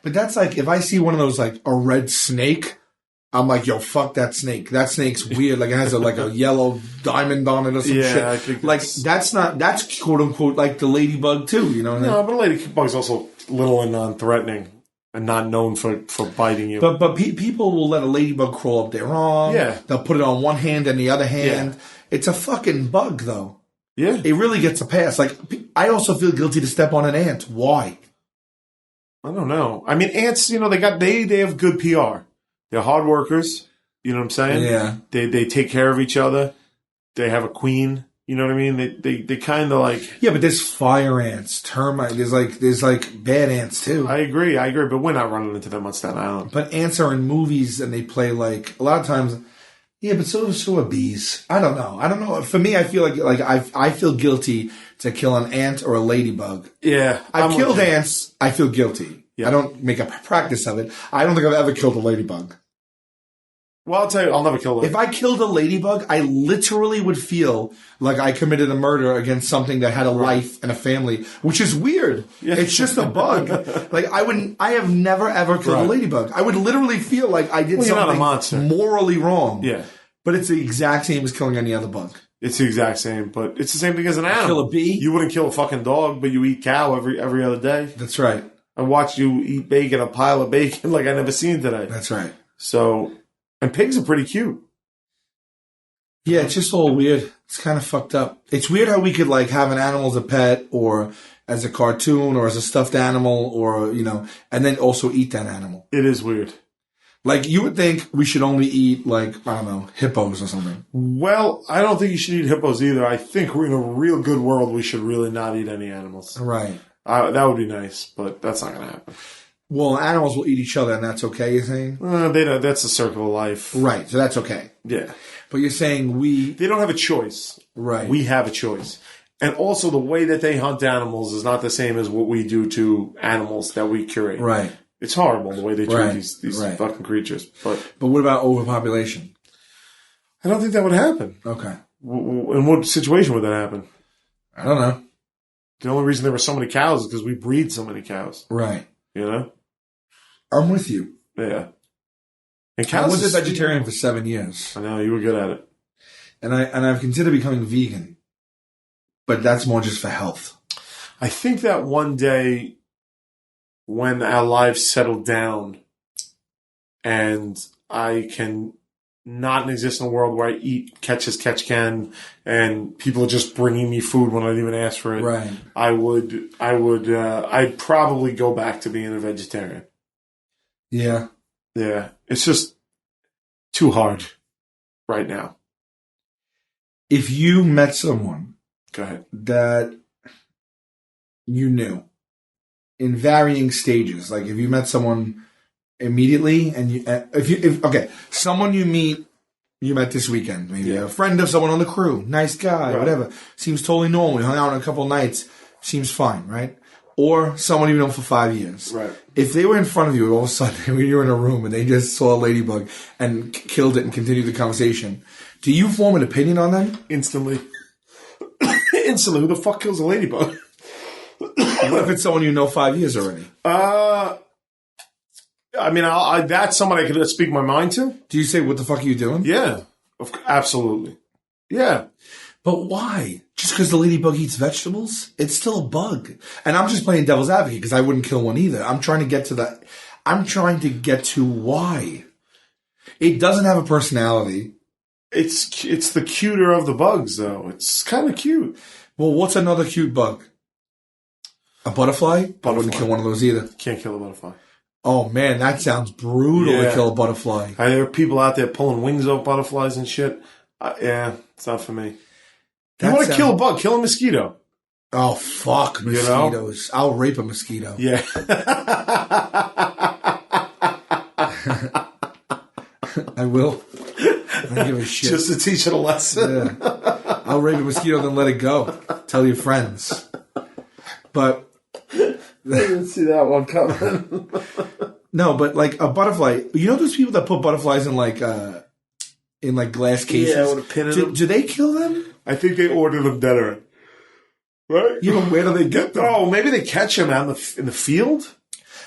But that's like, if I see one of those, like, a red snake, I'm like, yo, fuck that snake. That snake's weird. Like, it has a yellow diamond on it or some shit. I think like, that's quote unquote like the ladybug too, you know what I mean? No, but a ladybug's also little and non-threatening and not known for biting you. But people will let a ladybug crawl up their arm. Yeah. They'll put it on one hand and the other hand. Yeah. It's a fucking bug, though. Yeah. It really gets a pass. Like, I also feel guilty to step on an ant. Why? I don't know. I mean, ants, you know, they have good PR. They're hard workers. You know what I'm saying? Yeah. They take care of each other. They have a queen. You know what I mean? They kind of like... Yeah, but there's fire ants, termite. There's like bad ants too. I agree. But we're not running into them on Staten Island. But ants are in movies and they play like a lot of times. Yeah, but so are bees. I don't know. For me, I feel like I feel guilty to kill an ant or a ladybug. Yeah, I've killed ants. I feel guilty. Yeah. I don't make a practice of it. I don't think I've ever killed a ladybug. Well, I'll tell you, I'll never kill them. If I killed a ladybug, I literally would feel like I committed a murder against something that had a life and a family, which is weird. Yeah. It's just a bug. I have never ever killed a ladybug. I would literally feel like I did something morally wrong. Yeah. But it's the exact same as killing any other bug. It's the exact same, but it's the same thing as an animal. Kill a bee. You wouldn't kill a fucking dog, but you eat cow every other day. That's right. I watched you eat bacon, a pile of bacon like I never seen today. That's right. So, and pigs are pretty cute. Yeah, it's just all weird. It's kind of fucked up. It's weird how we could like have an animal as a pet or as a cartoon or as a stuffed animal or, you know, and then also eat that animal. It is weird. Like, you would think we should only eat, like, I don't know, hippos or something. Well, I don't think you should eat hippos either. I think we're in a real good world. We should really not eat any animals. Right. That would be nice, but that's not going to happen. Well, animals will eat each other, and that's okay, you're saying? They don't, that's the circle of life. Right, so that's okay. Yeah. But you're saying they don't have a choice. Right. We have a choice. And also, the way that they hunt animals is not the same as what we do to animals that we curate. Right. It's horrible the way they treat these fucking creatures. But what about overpopulation? I don't think that would happen. Okay. In what situation would that happen? I don't know. The only reason there were so many cows is because we breed so many cows. Right. You know? I'm with you. Yeah. And cows. I was a vegetarian for 7 years. I know, you were good at it. And I've considered becoming vegan. But that's more just for health. I think that one day, when our lives settle down and I can not exist in a world where I eat catch as catch can and people are just bringing me food when I don't even ask for it. Right. I'd probably go back to being a vegetarian. Yeah. Yeah. It's just too hard right now. If you met someone Go ahead. that you knew in varying stages, like if you met someone immediately and someone you met this weekend, maybe a friend of someone on the crew, nice guy, whatever, seems totally normal. You hung out on a couple of nights, seems fine, right? Or someone you've known for 5 years. Right. If they were in front of you all of a sudden when you were in a room and they just saw a ladybug and killed it and continued the conversation, do you form an opinion on them? Instantly. Instantly. Who the fuck kills a ladybug? What if it's someone you know 5 years already? I mean, that's someone I could speak my mind to. Do you say, what the fuck are you doing? Yeah. Absolutely. Yeah. But why? Just because the ladybug eats vegetables? It's still a bug. And I'm just playing devil's advocate because I wouldn't kill one either. I'm trying to get to I'm trying to get to why. It doesn't have a personality. It's the cuter of the bugs, though. It's kind of cute. Well, what's another cute bug? A butterfly? I wouldn't kill one of those either. Can't kill a butterfly. Oh, man, that sounds brutal to kill a butterfly. There are people out there pulling wings off butterflies and shit. It's not for me. You want to kill a bug, kill a mosquito. Oh, fuck mosquitoes. I'll rape a mosquito. Yeah. I will. I don't give a shit. Just to teach it a lesson. Yeah. I'll rape a mosquito, then let it go. Tell your friends. But I didn't see that one coming. No, but like a butterfly. You know those people that put butterflies in like glass cases? Yeah, with a pin in them. Do they kill them? I think they order them deader. Right? You know, where do they get them? Oh, maybe they catch them out in the field?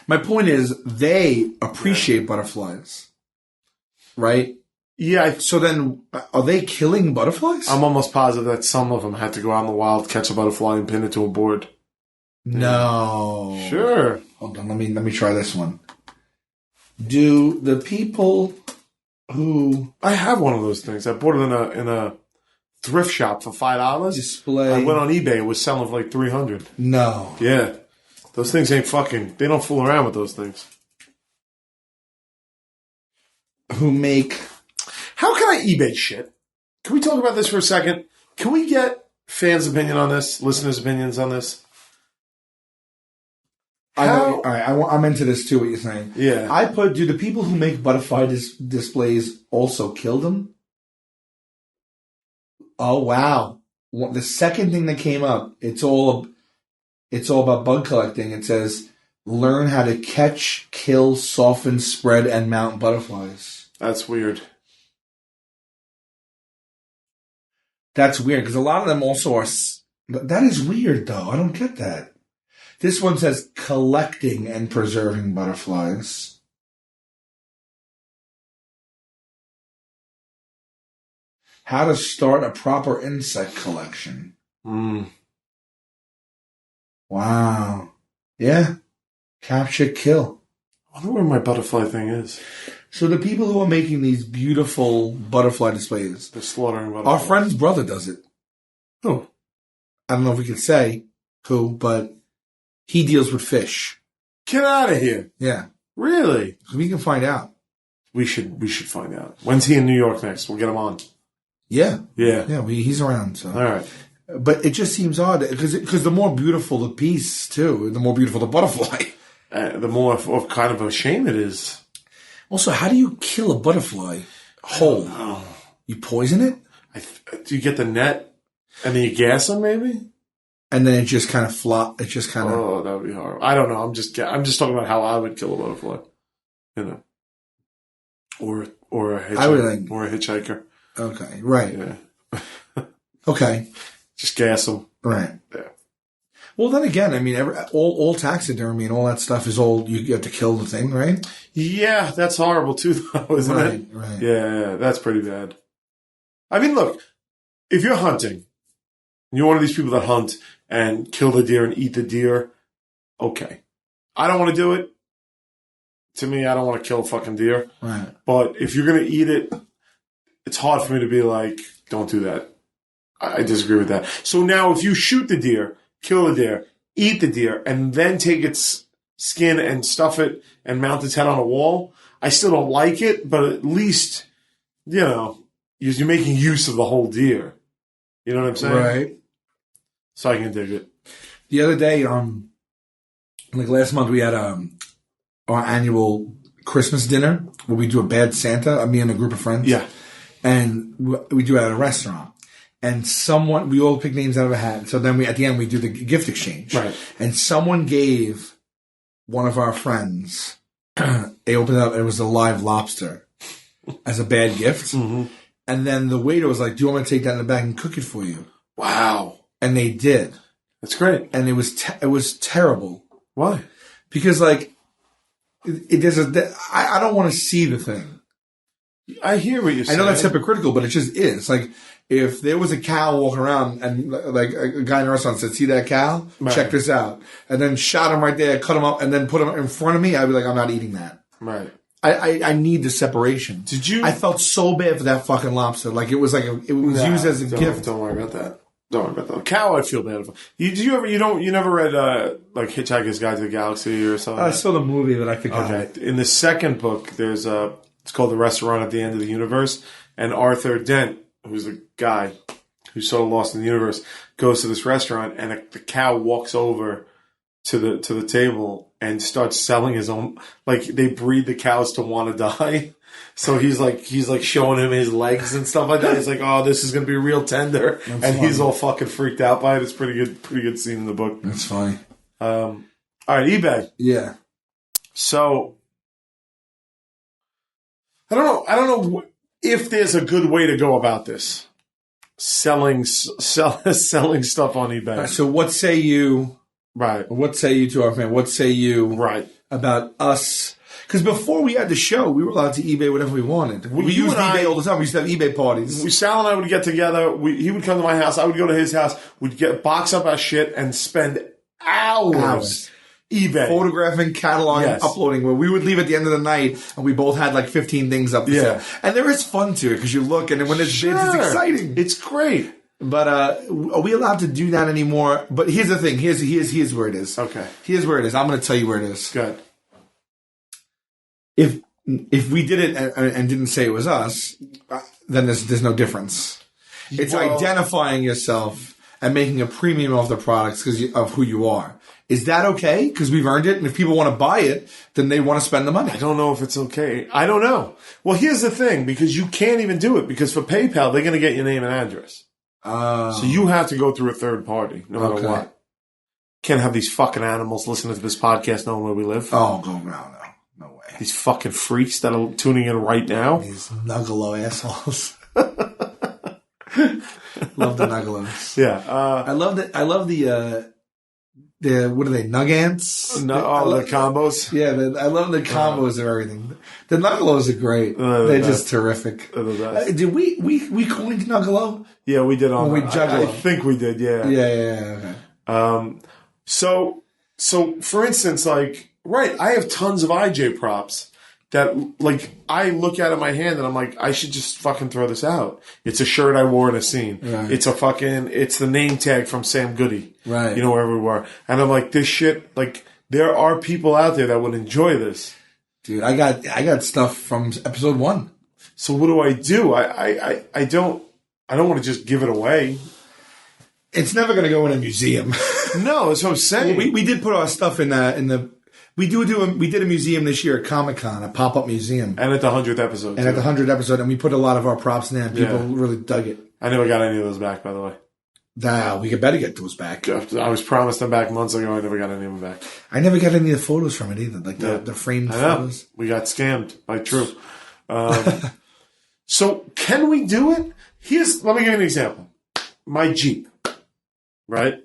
My point is, they appreciate butterflies. Right? Yeah. So then, are they killing butterflies? I'm almost positive that some of them had to go out in the wild, catch a butterfly, and pin it to a board. No. Sure. Hold on, let me try this one. Do the people who... I have one of those things. I bought it in a thrift shop for $5. Display... I went on eBay. It was selling for like $300. No. Yeah. Those things ain't fucking... They don't fool around with those things. Who make... How can I eBay shit? Can we talk about this for a second? Can we get fans' opinion on this? Listeners' opinions on this? All right, I'm into this too, what you're saying. Yeah. Do the people who make butterfly displays also kill them? Oh, wow. The second thing that came up, it's all about bug collecting. It says, learn how to catch, kill, soften, spread, and mount butterflies. That's weird. That's weird, because a lot of them also are... That is weird, though. I don't get that. This one says collecting and preserving butterflies. How to start a proper insect collection. Wow. Yeah. Capture, kill. I wonder where my butterfly thing is. So the people who are making these beautiful butterfly displays... They're slaughtering butterflies. Our friend's brother does it. Who? I don't know if we could say who, but... He deals with fish. Get out of here. Yeah. Really? We can find out. We should find out. When's he in New York next? We'll get him on. Yeah. Yeah. Yeah, he's around. So. All right. But it just seems odd because the more beautiful the piece, too, the more beautiful the butterfly. The more of kind of a shame it is. Also, how do you kill a butterfly whole? You poison it? Do you get the net and then you gas them, maybe? And then it just kind of flop. It just kind of... Oh, that would be horrible. I don't know. I'm just talking about how I would kill a butterfly. You know. Or a hitchhiker. Or a hitchhiker. Okay, right. Yeah. Okay. Just gas them. Right. Yeah. Well, then again, I mean, all taxidermy and all that stuff is all... You have to kill the thing, right? Yeah, that's horrible too, though, isn't it? Right. Yeah, that's pretty bad. I mean, look, if you're hunting, you're one of these people that hunt and kill the deer and eat the deer, okay. I don't want to do it. To me, I don't want to kill a fucking deer. Right. But if you're going to eat it, it's hard for me to be like, don't do that. I disagree with that. So now if you shoot the deer, kill the deer, eat the deer, and then take its skin and stuff it and mount its head on a wall, I still don't like it, but at least, you know, you're making use of the whole deer. You know what I'm saying? Right. So I can dig it. The other day, like last month, we had our annual Christmas dinner where we do a bad Santa, me and a group of friends. Yeah. And we do it at a restaurant. And we all pick names out of a hat. So then at the end, we do the gift exchange. Right. And someone gave one of our friends, they opened it up, and it was a live lobster as a bad gift. Mm-hmm. And then the waiter was like, do you want me to take that in the bag and cook it for you? Wow. And they did. That's great. And it was terrible. Why? Because like, I don't want to see the thing. I hear what you're saying. I know that's hypocritical, but it just is. Like, if there was a cow walking around and like a guy in a restaurant said, "See that cow? Right. Check this out," and then shot him right there, cut him up, and then put him in front of me, I'd be like, "I'm not eating that." Right. I need the separation. Did you? I felt so bad for that fucking lobster. Like it was used as a gift. Don't worry about that. Don't worry about that. Cow, I feel bad for. You never read like Hitchhiker's Guide to the Galaxy or something? I saw the movie, but I forgot. Okay. In the second book, there's it's called The Restaurant at the End of the Universe, and Arthur Dent, who's the guy who's sort of lost in the universe, goes to this restaurant, and the cow walks over to the table and starts selling his own. Like they breed the cows to want to die. So he's like showing him his legs and stuff like that. He's like, "Oh, this is gonna be real tender," That's and funny. He's all fucking freaked out by it. It's pretty good scene in the book. That's funny. All right, eBay. Yeah. So I don't know if there's a good way to go about this. Selling stuff on eBay. Right, so what say you? Right. What say you to our fan? What say you? Right. About us? Because before we had the show, we were allowed to eBay whatever we wanted. We used eBay all the time. We used to have eBay parties. Sal and I would get together. He would come to my house. I would go to his house. We'd box up our shit and spend hours. eBay. Photographing, cataloging, Yes. uploading. Where we would leave at the end of the night and we both had like 15 things up. Yeah. And there is fun to it because you look and when there's bids, it's exciting. It's great. But are we allowed to do that anymore? But here's the thing. Here's where it is. Okay. Here's where it is. I'm going to tell you where it is. Good. If we did it and didn't say it was us, then there's no difference. It's identifying yourself and making a premium of the products because of who you are. Is that okay? Because we've earned it, and if people want to buy it, then they want to spend the money. I don't know if it's okay. I don't know. Well, here's the thing, because you can't even do it, because for PayPal, they're going to get your name and address. So you have to go through a third party, no matter what. Can't have these fucking animals listening to this podcast knowing where we live. Oh, no way. These fucking freaks that are tuning in right now. These nuggalo assholes. Love the nuggalos. Yeah. I love the what are they, Nuggants? The combos? Yeah, I love the combos of everything. The Nuggalos are great. They're just terrific. They're the best. Did we coined Nuggalo? Yeah, we did on we Juggalo. I think we did, yeah. Yeah. Okay. So for instance, like, right, I have tons of IJ props that, like, I look at in my hand and I'm like, I should just fucking throw this out. It's a shirt I wore in a scene. Right. It's the name tag from Sam Goody. Right. You know, wherever we were. And I'm like, this shit, like, there are people out there that would enjoy this. Dude, I got stuff from episode 1. So what do? I don't want to just give it away. It's never going to go in a museum. No, that's what I'm saying. Well, we did put our stuff in the. We did a museum this year at Comic-Con, a pop-up museum. And at the 100th episode. And at the 100th episode, and we put a lot of our props in there, and people really dug it. I never got any of those back, by the way. We better get those back. I was promised them back months ago. I never got any of them back. I never got any of the photos from it either, like the framed photos. We got scammed by True. So can we do it? Let me give you an example. My Jeep, right?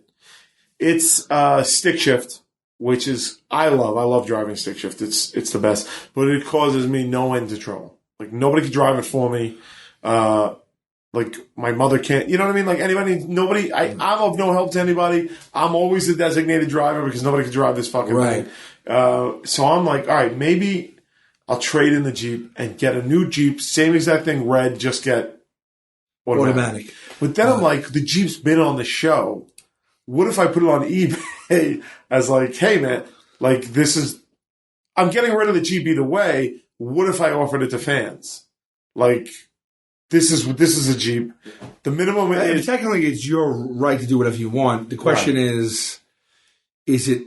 It's stick shift, which is I love driving stick shift. It's the best, but it causes me no end of trouble. Like nobody can drive it for me. Like my mother can't. You know what I mean? Like nobody. I'm of no help to anybody. I'm always the designated driver because nobody can drive this fucking thing. So I'm like, all right, maybe I'll trade in the Jeep and get a new Jeep, same exact thing, red, just get automatic. But then I'm like, the Jeep's been on the show. What if I put it on eBay as like, hey man, like I'm getting rid of the Jeep either way. What if I offered it to fans? Like, this is a Jeep. The minimum is technically it's your right to do whatever you want. The question is it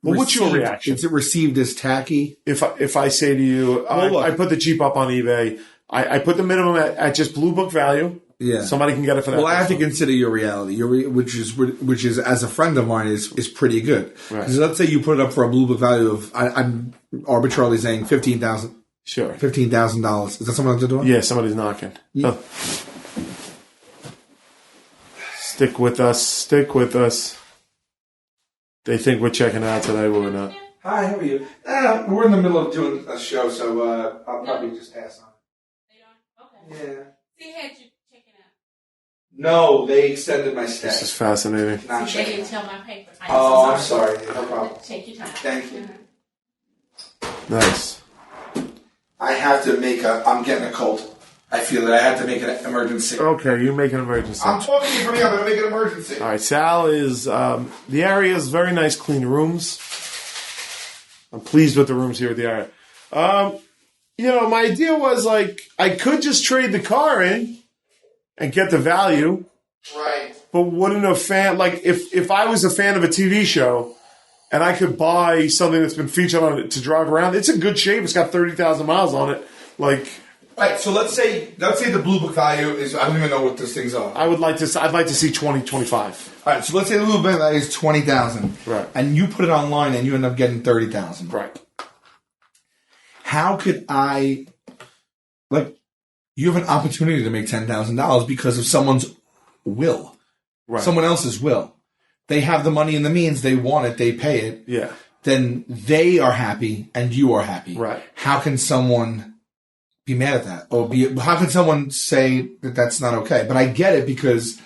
well, what's your reaction? Is it received as tacky? If I say to you, I put the Jeep up on eBay, I put the minimum at just Blue Book value. Yeah, somebody can get it for that. Well, I have to consider your reality, which is as a friend of mine is pretty good. Because let's say you put it up for a Blue Book value of I'm arbitrarily saying $15,000. Sure, $15,000. Is that someone at the door? Yeah, somebody's knocking. Yeah. Oh. Stick with us. They think we're checking out today, but we're not. Hi, how are you? We're in the middle of doing a show, so I'll probably just pass on. Okay. Yeah. They had you checking out. No, they extended my stay. This is fascinating. Not They checking didn't out. tell my paper. Oh, I'm sorry. No problem. Take your time. Thank you. Nice. I have to make I'm getting a cold. I feel that I have to make an emergency. Okay, you make an emergency. I'm talking to you for me. I'm going to make an emergency. All right, Sal is, the area is very nice, clean rooms. I'm pleased with the rooms here at the area. My idea was, I could just trade the car in and get the value. Right. But wouldn't a fan, if I was a fan of a TV show and I could buy something that's been featured on it to drive around, it's in good shape. It's got 30,000 miles on it. Right, so let's say the Blue Book value is, I don't even know what those things are. I'd like to see 20, 25. All right, so let's say the Blue Book value is 20,000. Right. And you put it online and you end up getting 30,000. Right. How could I, you have an opportunity to make $10,000 because of someone's will. Right. Someone else's will. They have the money and the means, they want it, they pay it. Yeah. Then they are happy and you are happy. Right. How can someone be mad at that? Or how can someone say that that's not okay? But I get it because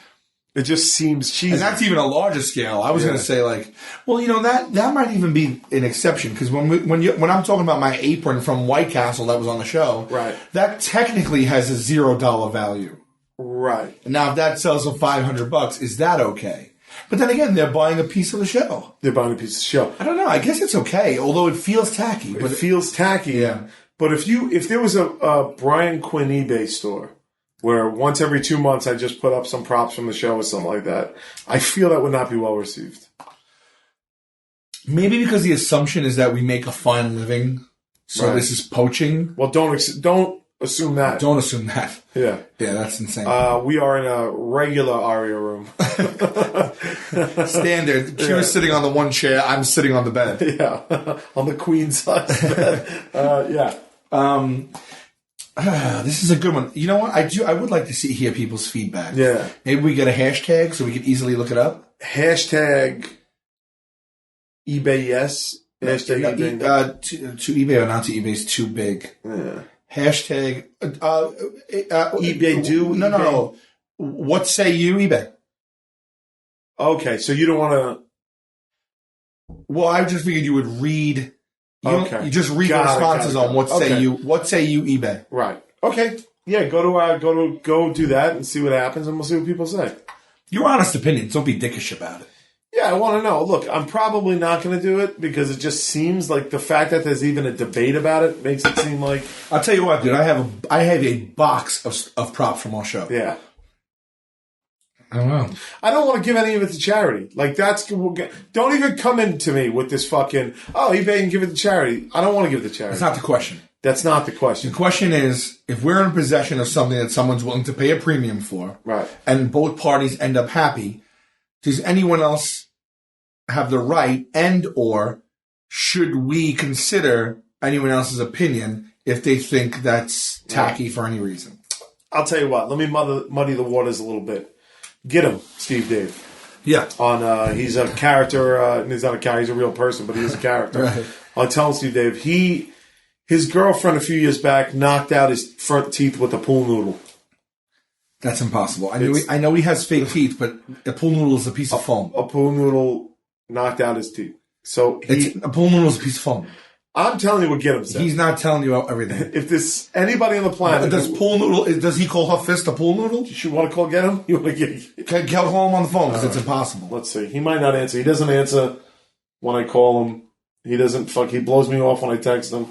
it just seems cheesy. And that's even a larger scale. I was going to say that might even be an exception because when I'm talking about my apron from White Castle that was on the show, right, that technically has a $0 value. Right. Now, if that sells for $500, is that okay? But then again, they're buying a piece of the show. They're buying a piece of the show. I don't know. I guess it's okay, although it feels tacky. But it feels tacky. Yeah. But if there was a Brian Quinn eBay store where once every 2 months I just put up some props from the show or something like that, I feel that would not be well received. Maybe because the assumption is that we make a fine living, so This is poaching. Well, don't assume that. Don't assume that. Yeah. Yeah, that's insane. We are in a regular Aria room. Standard. Q is sitting on the one chair. I'm sitting on the bed. Yeah. On the queen size bed. Yeah. This is a good one. You know what? I would like to hear people's feedback. Yeah. Maybe we get a hashtag so we can easily look it up. Hashtag eBay yes. Hashtag eBay. To eBay or not to eBay is too big. Yeah. Hashtag eBay do. No. What say you, eBay? Okay, so you don't want to. Well, I just figured you would read. Okay. You just read the responses on what say you. What say you, eBay? Right. Okay. Yeah. Go do that and see what happens, and we'll see what people say. Your honest opinions. Don't be dickish about it. Yeah, I want to know. Look, I'm probably not going to do it because it just seems like the fact that there's even a debate about it makes it seem like. I'll tell you what, dude. I have a box of props from our show. Yeah. I don't know. I don't want to give any of it to charity. Don't even come into me with this fucking, eBay can give it to charity. I don't want to give it to charity. That's not the question. That's not the question. The question is, if we're in possession of something that someone's willing to pay a premium for, right, and both parties end up happy, does anyone else have the right or should we consider anyone else's opinion if they think that's tacky for any reason? I'll tell you what. Let me muddy the waters a little bit. Get him, Steve Dave. Yeah. He's a character. He's not a character. He's a real person, but he's a character. Right. I'll tell Steve Dave. His girlfriend a few years back knocked out his front teeth with a pool noodle. That's impossible. I know he has fake teeth, but a pool noodle is a piece of foam. A pool noodle knocked out his teeth. So a pool noodle is a piece of foam. I'm telling you what get him said. He's not telling you everything. If there's anybody on the planet... Does he call her fist a pool noodle? You want to get him? You want to get... Call him on the phone because it's impossible. Let's see. He might not answer. He doesn't answer when I call him. He doesn't He blows me off when I text him.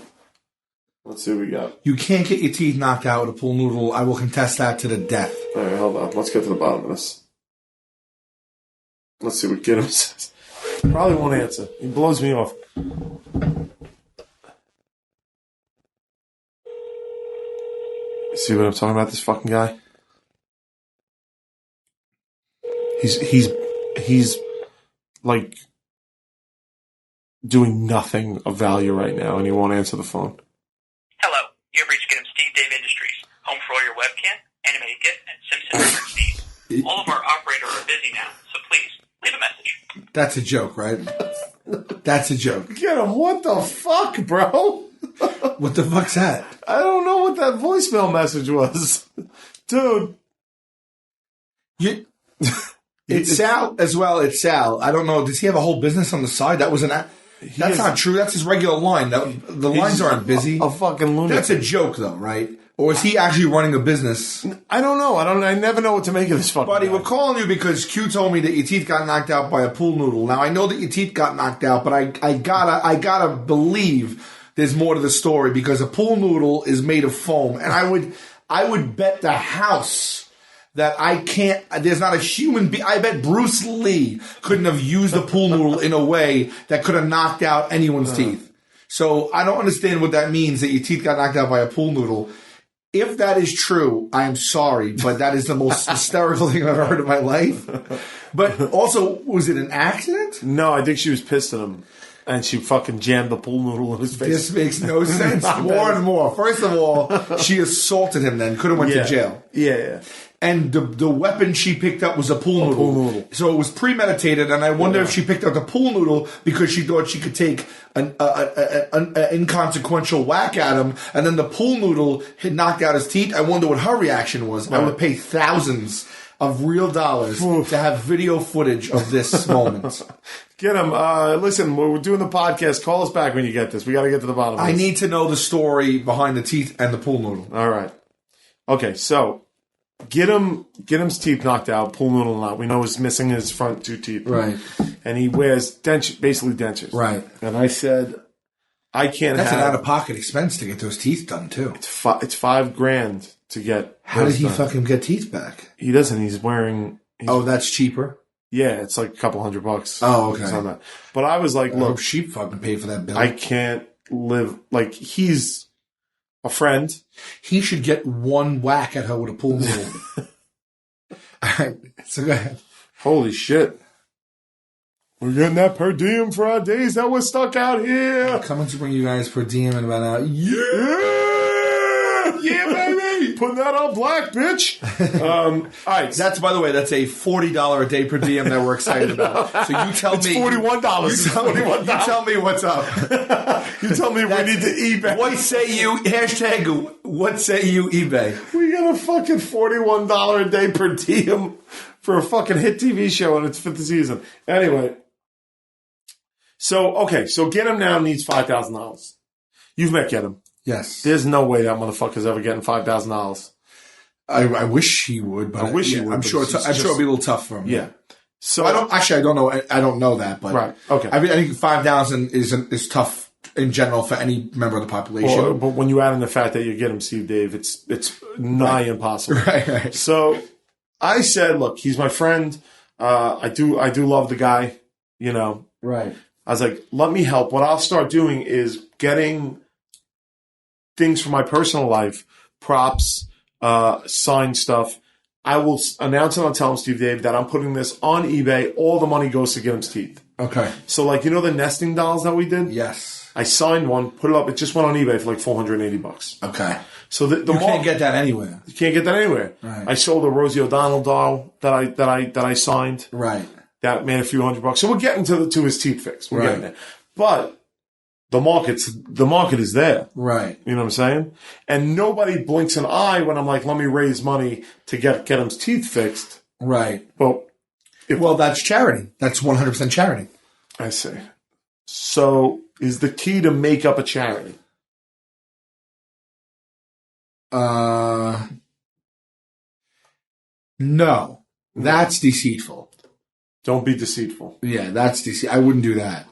Let's see what we got. You can't get your teeth knocked out with a pool noodle. I will contest that to the death. All right, hold on. Let's get to the bottom of this. Let's see what get him says. Probably won't answer. He blows me off. See what I'm talking about? This fucking guy. He's like doing nothing of value right now, and he won't answer the phone. Hello, you've reached Get 'em Steve Dave Industries, home for all your webcam, animated GIF, and Simpson reference needs. All of our operators are busy now, so please leave a message. That's a joke, right? That's a joke. Get him. What the fuck, bro? What the fuck's that? I don't know what that voicemail message was. dude. It's Sal as well. It's Sal. I don't know. Does he have a whole business on the side? That's not true. That's his regular line. The lines aren't busy. A fucking lunatic. That's a joke, though, right? Or is he actually running a business? I don't know. I never know what to make of this fucking Buddy, guy. we're calling you because Q told me that your teeth got knocked out by a pool noodle. Now, I know that your teeth got knocked out, but I gotta believe there's more to the story because a pool noodle is made of foam. And I would bet the house that there's not a human being. I bet Bruce Lee couldn't have used a pool noodle in a way that could have knocked out anyone's teeth. So I don't understand what that means, that your teeth got knocked out by a pool noodle. If that is true, I am sorry, but that is the most hysterical thing I've ever heard in my life. But also, was it an accident? No, I think she was pissed at him. And she fucking jammed the pool noodle in his face. This makes no sense. More and more. First of all, she assaulted him then. Could have went to jail. Yeah. And the weapon she picked up was a pool noodle. So it was premeditated, and I wonder if she picked up the pool noodle because she thought she could take an inconsequential whack at him, and then the pool noodle had knocked out his teeth. I wonder what her reaction was. I would pay thousands of real dollars to have video footage of this moment. Get him. Listen, we're doing the podcast. Call us back when you get this. We got to get to the bottom of this. I need to know the story behind the teeth and the pool noodle. All right. Okay, so get him's teeth knocked out, pool noodle not. We know he's missing his front two teeth. Right. And he wears basically dentures. Right. And I said, I can't That's have... an out-of-pocket expense to get those teeth done, too. It's $5,000 to get... How did he done. fucking get teeth back? He doesn't. He's wearing... That's cheaper? Yeah, it's like a couple $100. Oh, okay. On that. But I was like, I hope look... she fucking paid for that bill. I can't live... Like, he's a friend. He should get one whack at her with a pool noodle. All right, so go ahead. Holy shit. We're getting that per diem for our days that we're stuck out here. Coming to bring you guys per diem in about an hour. Yeah, baby. Putting that on black, bitch. All right. That's, by the way, that's a $40 a day per diem that we're excited about. So you tell It's me. $41. You tell me what's up. You tell me we need to eBay. What say you? Hashtag, what say you eBay? We got a fucking $41 a day per diem for a fucking hit TV show in its fifth season. Anyway. So Get Him Now needs $5,000. You've met Get Him. Yes. There's no way that motherfucker's ever getting $5,000. I wish he would, but I wish he would. I'm sure it'll be a little tough for him. Yeah. So I don't know. I don't know that, but right. Okay. I think 5,000 is tough in general for any member of the population. But when you add in the fact that you get him, Steve Dave, it's nigh impossible. Right. So I said, look, he's my friend. I do love the guy. You know. Right. I was like, let me help. What I'll start doing is getting things from my personal life, props, signed stuff. I will announce it on Tell Him Steve Dave that I'm putting this on eBay. All the money goes to Get Him's teeth. Okay. So, like, you know the nesting dolls that we did? Yes. I signed one, put it up. It just went on eBay for like $480. Okay. So you can't get that anywhere. You can't get that anywhere. Right. I sold a Rosie O'Donnell doll that I signed. Right. That made a few $100. So we're getting to his teeth fix. We're getting there. But the market is there. Right. You know what I'm saying? And nobody blinks an eye when I'm like, let me raise money to get him's teeth fixed. Right. Well, that's charity. That's 100% charity. I see. So is the key to make up a charity? No. That's deceitful. Don't be deceitful. Yeah, that's deceitful. I wouldn't do that.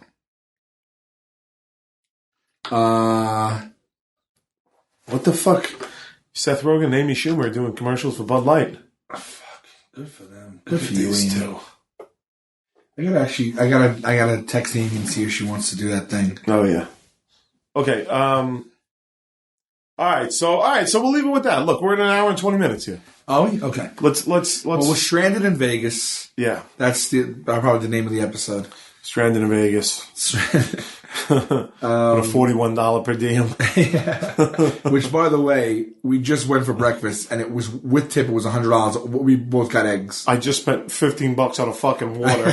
What the fuck? Seth Rogen and Amy Schumer are doing commercials for Bud Light. Oh, fuck. Good for them. Good for you, these Amy. I gotta text Amy and see if she wants to do that thing. Oh yeah. Okay. All right. So we'll leave it with that. Look, we're at an hour and 20 minutes here. Oh, okay. Let's. Well, we're stranded in Vegas. Yeah. That's probably the name of the episode. Stranded in Vegas. With a $41 per diem. Yeah. Which, by the way, we just went for breakfast, and it was with tip. It was $100. We both got eggs. I just spent $15 on a fucking water.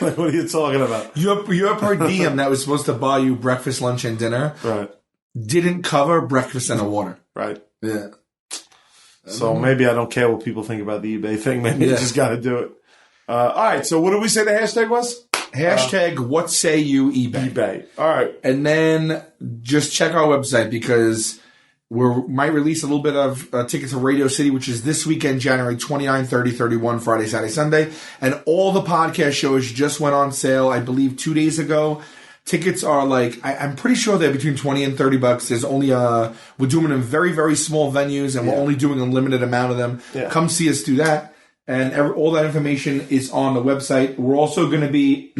Like, what are you talking about? Your per diem that was supposed to buy you breakfast, lunch, and dinner, right, didn't cover breakfast and a water. Right. Yeah. So maybe I don't care what people think about the eBay thing. Maybe you just got to do it. All right. So what did we say the hashtag was? Hashtag what say you eBay. eBay. All right. And then just check our website because we might release a little bit of tickets to Radio City, which is this weekend, January 29, 30, 31, Friday, Saturday, Sunday. And all the podcast shows just went on sale, I believe, 2 days ago. Tickets are like, I'm pretty sure they're between $20 and $30. There's only, we're doing them in very, very small venues and we're only doing a limited amount of them. Yeah. Come see us do that. And all that information is on the website. We're also going to be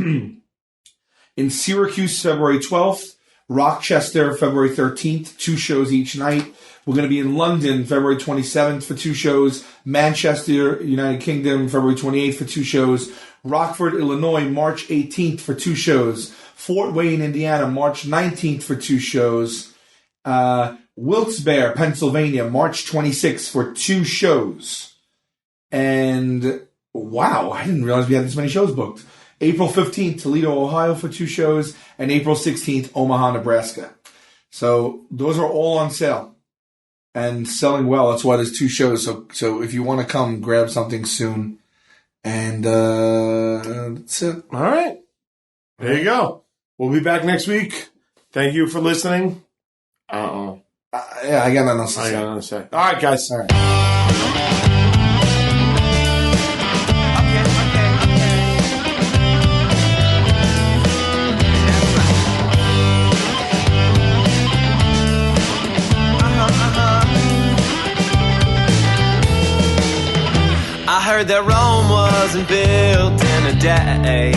in Syracuse, February 12th, Rochester, February 13th, 2 shows each night. We're going to be in London, February 27th for 2 shows, Manchester, United Kingdom, February 28th for 2 shows, Rockford, Illinois, March 18th for 2 shows, Fort Wayne, Indiana, March 19th for 2 shows. Wilkes-Barre, Pennsylvania, March 26th for 2 shows. And wow, I didn't realize we had this many shows booked. April 15th, Toledo, Ohio for 2 shows. And April 16th, Omaha, Nebraska. So those are all on sale and selling well. That's why there's 2 shows. So if you want to come, grab something soon. And that's it. All right. There you go. We'll be back next week. Thank you for listening. Yeah, I got nothing else to say. All right, guys. All right. I heard that Rome wasn't built in a day.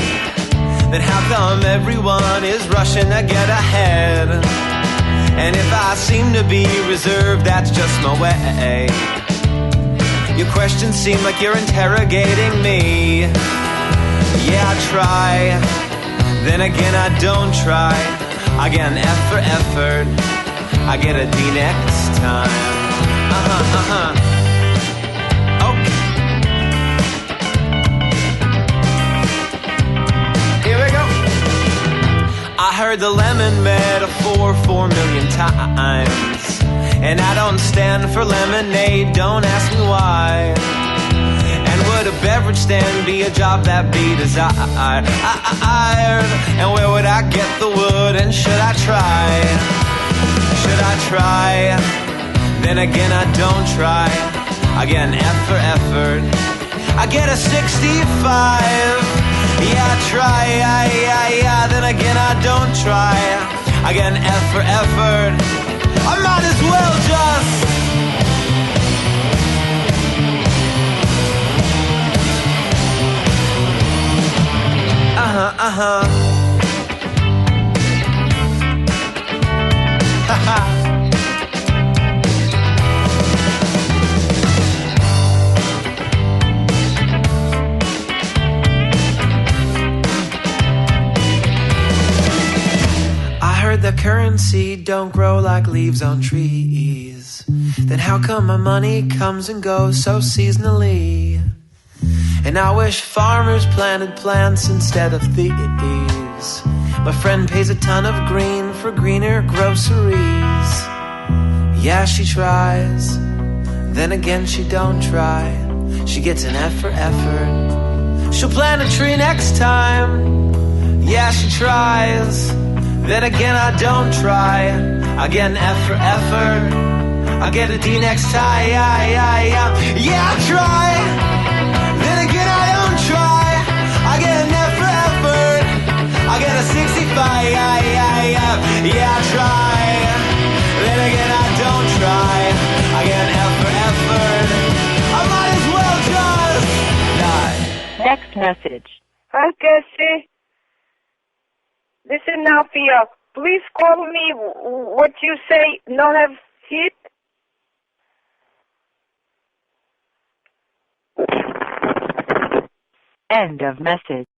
Then how come everyone is rushing to get ahead? And if I seem to be reserved, that's just my way. Your questions seem like you're interrogating me. Yeah, I try. Then again, I don't try. I get an F for effort. I get a D next time. Okay. I heard the lemon metaphor 4 million times. And I don't stand for lemonade, don't ask me why. And would a beverage stand be a job that be desired? And where would I get the wood and should I try? Should I try? Then again I don't try. I get an F for effort. I get a 65. Yeah, I try, yeah, then again I don't try. I get an F for effort. I might as well just haha. The currency don't grow like leaves on trees. Then how come my money comes and goes so seasonally? And I wish farmers planted plants instead of thieves. My friend pays a ton of green for greener groceries. Yeah, she tries. Then again she don't try. She gets an F for effort. She'll plant a tree next time. Yeah, she tries. Then again I don't try. I get an F for effort. I get a D next time. Yeah, I try. Then again I don't try. I get an F for effort. I get a 65. Yeah, I try. Then again I don't try. I get an F for effort. I might as well just die. Next message. Hi, Cassie. Listen now, Pia. Please call me what you say, not have hit. End of message.